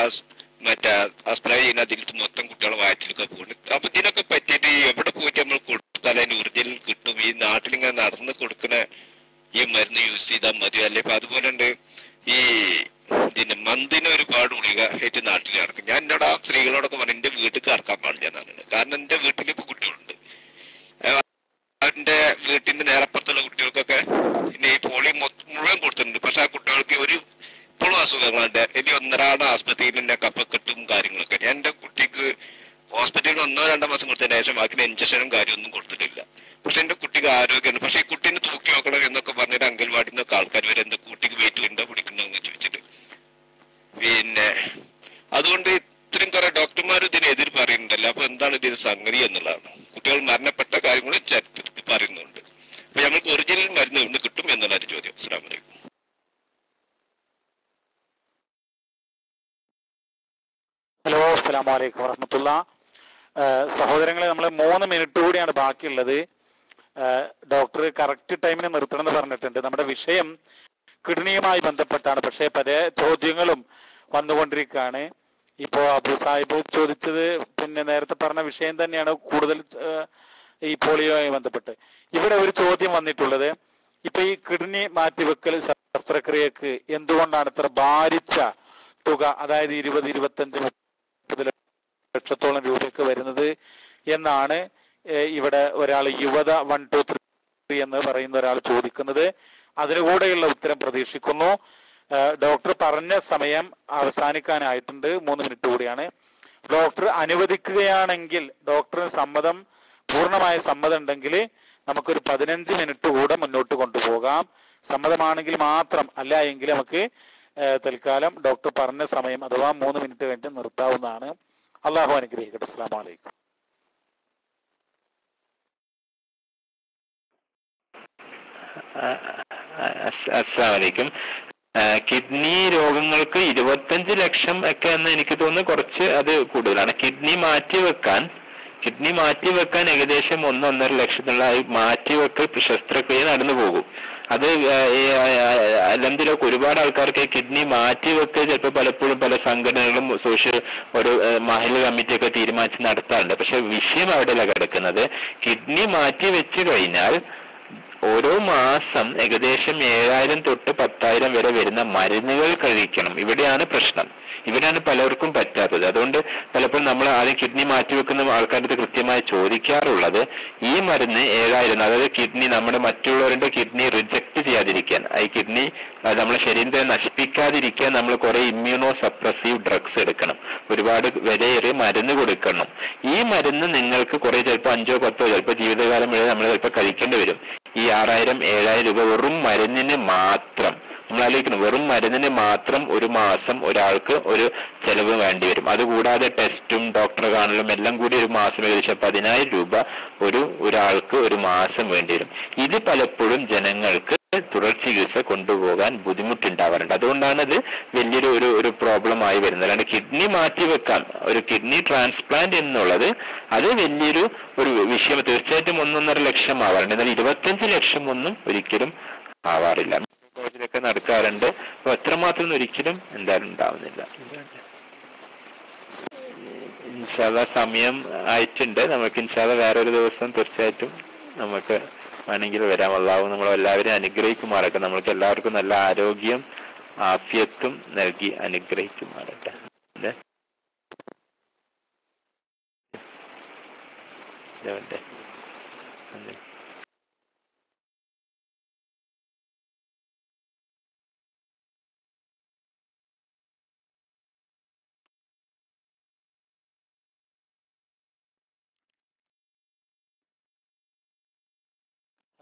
ആ സ്പ്രേ ചെയ്യുന്ന അതിൽ മൊത്തം കുട്ടികളെ വയറ്റിലൊക്കെ പോകുന്നത്. അപ്പൊ ഇതിനൊക്കെ പറ്റിയിട്ട് എവിടെ പോയിട്ട് നമ്മൾ കൊടുത്താൽ അതിന് ഒറിജിനൽ കിട്ടും? ഈ നാട്ടിലിങ്ങനെ നടന്ന് കൊടുക്കുന്ന ഈ മരുന്ന് യൂസ് ചെയ്താൽ മതി അല്ലെ? ഇപ്പൊ അതുപോലെ ഉണ്ട് ഈ ഇതിന് മന്തിന് ഒരുപാട് ഗുളിക ആയിട്ട് നാട്ടിൽ ഇറക്കും. ഞാൻ എന്നോട് ആ സ്ത്രീകളോടൊക്കെ പറഞ്ഞു എന്റെ വീട്ടിൽ ഇറക്കാൻ പാടില്ല എന്നാണ്. കാരണം എന്റെ വീട്ടിൽ ഇപ്പൊ കുട്ടികളുണ്ട്. എന്റെ വീട്ടിന്റെ നേരപ്പുറത്തുള്ള കുട്ടികൾക്കൊക്കെ പിന്നെ ഈ പോളിയോ മുഴുവൻ കൊടുത്തിട്ടുണ്ട്. പക്ഷെ ആ കുട്ടികൾക്ക് ഒരു ഇപ്പോഴും അസുഖങ്ങളുണ്ട്. ഇനി ഒന്നരാടം ആസ്പത്രിയിൽ എന്നെ കഫക്കെട്ടും കാര്യങ്ങളൊക്കെ. ഞാൻ എന്റെ കുട്ടിക്ക് ഹോസ്പിറ്റലിൽ 1-2 മാസം കൊടുത്തതിന് ശേഷം ബാക്കി ഇഞ്ചക്ഷനും കാര്യമൊന്നും കൊടുത്തിട്ടില്ല. പക്ഷെ എന്റെ കുട്ടിക്ക് ആരോഗ്യമുണ്ട്. പക്ഷെ ഈ കുട്ടീനെ തൂക്കി നോക്കണം എന്നൊക്കെ പറഞ്ഞിട്ട് അംഗൻവാടിയിൽ നിന്നൊക്കെ ആൾക്കാർ വരെ എന്താ കുട്ടിക്ക് വെയിറ്റ് ഉണ്ടോ പിടിക്കണ്ടോ എന്ന് ചോദിച്ചിട്ട്. പിന്നെ അതുകൊണ്ട് ഇത്രയും കുറെ ഡോക്ടർമാരും ഇതിനെതിര് പറയുന്നുണ്ടല്ലോ. അപ്പൊ എന്താണ് ഇതിന് സംഗതി എന്നുള്ളതാണ്. കുട്ടികൾ മരണപ്പെട്ട കാര്യങ്ങളും ചരിത്രത്തിൽ പറയുന്നുണ്ട്. അപ്പൊ ഞങ്ങൾക്ക് ഒറിജിനൽ മരുന്ന് ഇന്ന് കിട്ടും എന്നുള്ളൊരു ചോദ്യം. അസ്സലാമു അലൈക്കും. ഹലോ, അസ്സലാമു അലൈക്കും വറഹ്മത്തുള്ള. സഹോദരങ്ങളെ, നമ്മൾ 3 മിനിറ്റ് കൂടിയാണ് ബാക്കിയുള്ളത്. ഡോക്ടർ കറക്റ്റ് ടൈമിന് നിർത്തണം എന്ന് പറഞ്ഞിട്ടുണ്ട്. നമ്മുടെ വിഷയം കിഡ്നിയുമായി ബന്ധപ്പെട്ടാണ്. പക്ഷേ പല ചോദ്യങ്ങളും വന്നുകൊണ്ടിരിക്കുകയാണ്. ഇപ്പോ അബു സാഹിബ് ചോദിച്ചത് പിന്നെ നേരത്തെ പറഞ്ഞ വിഷയം തന്നെയാണ്, കൂടുതൽ ഈ പോളിയോയുമായി ബന്ധപ്പെട്ട്. ഇവിടെ ഒരു ചോദ്യം വന്നിട്ടുള്ളത്, ഇപ്പൊ ഈ കിഡ്നി മാറ്റിവെക്കൽ ശസ്ത്രക്രിയക്ക് എന്തുകൊണ്ടാണ് ഇത്ര ഭാരിച്ച തുക, അതായത് 20-25-30 ലക്ഷത്തോളം രൂപയൊക്കെ വരുന്നത് എന്നാണ് ഇവിടെ ഒരാൾ യുവത 123 എന്ന് പറയുന്ന ഒരാൾ ചോദിക്കുന്നത്. അതിനുകൂടെയുള്ള ഉത്തരം പ്രതീക്ഷിക്കുന്നു. ഡോക്ടർ പറഞ്ഞ സമയം അവസാനിക്കാനായിട്ടുണ്ട്. 3 മിനിറ്റ് കൂടിയാണ്. ഡോക്ടർ അനുവദിക്കുകയാണെങ്കിൽ, ഡോക്ടറിന് പൂർണ്ണമായ സമ്മതം ഉണ്ടെങ്കിൽ നമുക്കൊരു 15 മിനിറ്റ് കൂടെ മുന്നോട്ട് കൊണ്ടുപോകാം. സമ്മതമാണെങ്കിൽ മാത്രം, അല്ല എങ്കിൽ നമുക്ക് തൽക്കാലം ഡോക്ടർ പറഞ്ഞ സമയം അഥവാ 3 മിനിറ്റ് കഴിഞ്ഞ് നിർത്താവുന്നതാണ്. അള്ളാഹു അനുഗ്രഹിക്കട്ടെ. അസ്സലാമു അലൈക്കും. അസ്സലാമു അലൈക്കും. കിഡ്നി രോഗങ്ങൾക്ക് 25 ലക്ഷം ഒക്കെ എന്ന് എനിക്ക് തോന്നുന്നു കുറച്ച് അത് കൂടുതലാണ്. കിഡ്നി മാറ്റിവെക്കാൻ ഏകദേശം 1-1.5 ലക്ഷത്തിനുള്ള മാറ്റിവെക്കൽ ശസ്ത്രക്രിയ നടന്നു പോകും. അത് അൽഹംദുലില്ലാഹ് ഒരുപാട് ആൾക്കാർക്ക് കിഡ്നി മാറ്റിവെക്കൽ ചിലപ്പോൾ പലപ്പോഴും പല സംഘടനകളും സോഷ്യൽ ഒരു മഹൽ കമ്മിറ്റി ഒക്കെ തീരുമാനിച്ച് നടത്താറുണ്ട്. പക്ഷെ വിഷയം അവിടെയല്ല കിടക്കുന്നത്. കിഡ്നി മാറ്റി വെച്ച് കഴിഞ്ഞാൽ ഓരോ മാസം ഏകദേശം 7,000 തൊട്ട് 10,000 വരെ വരുന്ന മരുന്നുകൾ കഴിക്കണം. ഇവിടെയാണ് പ്രശ്നം. ഇവിടെയാണ് പലർക്കും പറ്റാത്തത്. അതുകൊണ്ട് പലപ്പോഴും നമ്മൾ ആദ്യം കിഡ്നി മാറ്റിവെക്കുന്ന ആൾക്കാരുടെ കൃത്യമായി ചോദിക്കാറുള്ളത്, ഈ മരുന്ന് 7,000, അതായത് കിഡ്നി നമ്മുടെ മറ്റുള്ളവരുടെ കിഡ്നി റിജക്ട് ചെയ്യാതിരിക്കാൻ, ഈ കിഡ്നി നമ്മുടെ ശരീരത്തെ നശിപ്പിക്കാതിരിക്കാൻ നമ്മൾ കുറെ ഇമ്മ്യൂണോ സപ്രസീവ് ഡ്രഗ്സ് എടുക്കണം. ഒരുപാട് വിലയേറിയ മരുന്ന് കൊടുക്കണം. ഈ മരുന്ന് നിങ്ങൾക്ക് കുറെ ചിലപ്പോൾ 5-10 ചിലപ്പോൾ ജീവിതകാലം വരെ നമ്മൾ ചിലപ്പോൾ കഴിക്കേണ്ടി വരും. ഈ 6,000-7,000 രൂപ വെറും മരുന്നിന് മാത്രം, നമ്മൾ ആലോചിക്കണം, വെറും മരുന്നിന് മാത്രം ഒരു മാസം ഒരാൾക്ക് ഒരു ചെലവ് വേണ്ടി വരും. അതുകൂടാതെ ടെസ്റ്റും ഡോക്ടറെ കാണലും എല്ലാം കൂടി ഒരു മാസം ഏകദേശം 10,000 രൂപ ഒരാൾക്ക് ഒരു മാസം വേണ്ടി വരും. ഇത് പലപ്പോഴും ജനങ്ങൾക്ക് തുടർ ചികിത്സ കൊണ്ടുപോകാൻ ബുദ്ധിമുട്ടുണ്ടാവാറുണ്ട്. അതുകൊണ്ടാണ് ഇത് വലിയൊരു ഒരു പ്രോബ്ലം ആയി വരുന്നത്. അല്ലാണ്ട് കിഡ്നി മാറ്റിവെക്കാൻ, ഒരു കിഡ്നി ട്രാൻസ്പ്ലാന്റ് എന്നുള്ളത് അത് വലിയൊരു വിഷയം തീർച്ചയായിട്ടും 1-1.5 ലക്ഷം ആവാറുണ്ട്. എന്നാൽ 25 ലക്ഷം ഒന്നും ഒരിക്കലും ആവാറില്ല. കോളേജിലൊക്കെ നടക്കാറുണ്ട്. അപ്പൊ അത്രമാത്രം ഒരിക്കലും എന്തായാലും ഉണ്ടാവുന്നില്ല. ഇൻഷാ അല്ലാഹ് സമയം ആയിട്ടുണ്ട്. നമുക്ക് ഇൻഷാ അല്ലാഹ് വേറൊരു ദിവസം തീർച്ചയായിട്ടും നമുക്ക് വേണമെങ്കിൽ വരാം. അല്ലാഹു നമ്മളെല്ലാവരും അനുഗ്രഹിക്കുമാറട്ടെ. നമ്മൾക്ക് എല്ലാവർക്കും നല്ല ആരോഗ്യം ആഫിയത്തും നൽകി അനുഗ്രഹിക്കുമാറട്ടെ.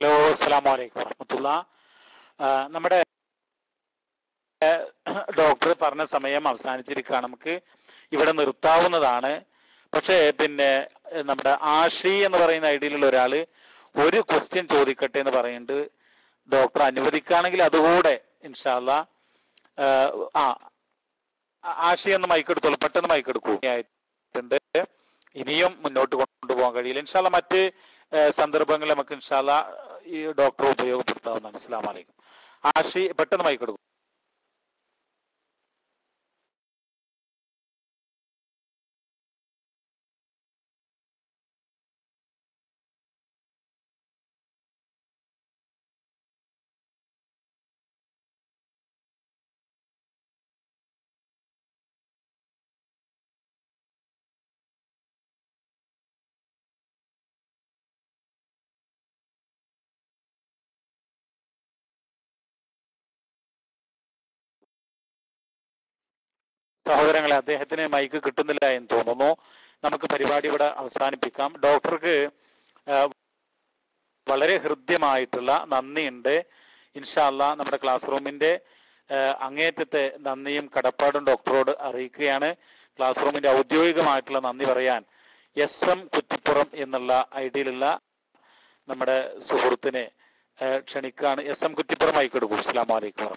ഹലോ, അസ്സലാമു അലൈക്കും വറഹ്മത്തുള്ള. നമ്മുടെ ഡോക്ടർ പറഞ്ഞ സമയം അവസാനിച്ചിരിക്കുകയാണ്. നമുക്ക് ഇവിടെ നിർത്താവുന്നതാണ്. പക്ഷേ പിന്നെ നമ്മുടെ ആഷി എന്ന് പറയുന്ന ഐഡിയിലുള്ള ഒരാൾ ഒരു ക്വസ്റ്റ്യൻ ചോദിക്കട്ടെ എന്ന് പറയുന്നുണ്ട്. ഡോക്ടർ അനുവദിക്കുകയാണെങ്കിൽ അതുകൂടെ ഇൻഷാ അല്ലാഹ്. ആഷി എന്ന് മൈക്ക് എടുത്തോളൂ, പെട്ടെന്ന് മൈക്ക് എടുക്കൂ. ആയിട്ടുണ്ട്. ഇനിയും മുന്നോട്ട് കൊണ്ടുപോകാൻ കഴിയില്ല. ഇൻഷാ അല്ലാഹ് മറ്റ് സന്ദർഭങ്ങളിൽ നമുക്ക് ഇൻഷാ അല്ലാഹ് ഈ ഡോക്ടറെ ഉപയോഗപ്പെടുത്താവുന്നതാണ്. അസ്സലാമു അലൈക്കും. ആഷി പെട്ടെന്ന് മൈക്ക് എടുക്കും. സഹോദരങ്ങളെ, അദ്ദേഹത്തിന് മൈക്ക് കിട്ടുന്നില്ല എന്ന് തോന്നുന്നു. നമുക്ക് പരിപാടി ഇവിടെ അവസാനിപ്പിക്കാം. ഡോക്ടർക്ക് വളരെ ഹൃദ്യമായിട്ടുള്ള നന്ദിയുണ്ട്. ഇൻഷാ അല്ലാഹ് നമ്മുടെ ക്ലാസ് റൂമിന്റെ അങ്ങേറ്റത്തെ നന്ദിയും കടപ്പാടും ഡോക്ടറോട് അറിയിക്കുകയാണ്. ക്ലാസ് റൂമിന്റെ ഔദ്യോഗികമായിട്ടുള്ള നന്ദി പറയാൻ SM കുറ്റിപ്പുറം എന്നുള്ള ഐഡിയിലുള്ള നമ്മുടെ സുഹൃത്തിനെ ക്ഷണിക്കുകയാണ്. SM കുറ്റിപ്പുറം മൈക്ക് എടുക്കൂ. അസ്സലാമു അലൈക്കും.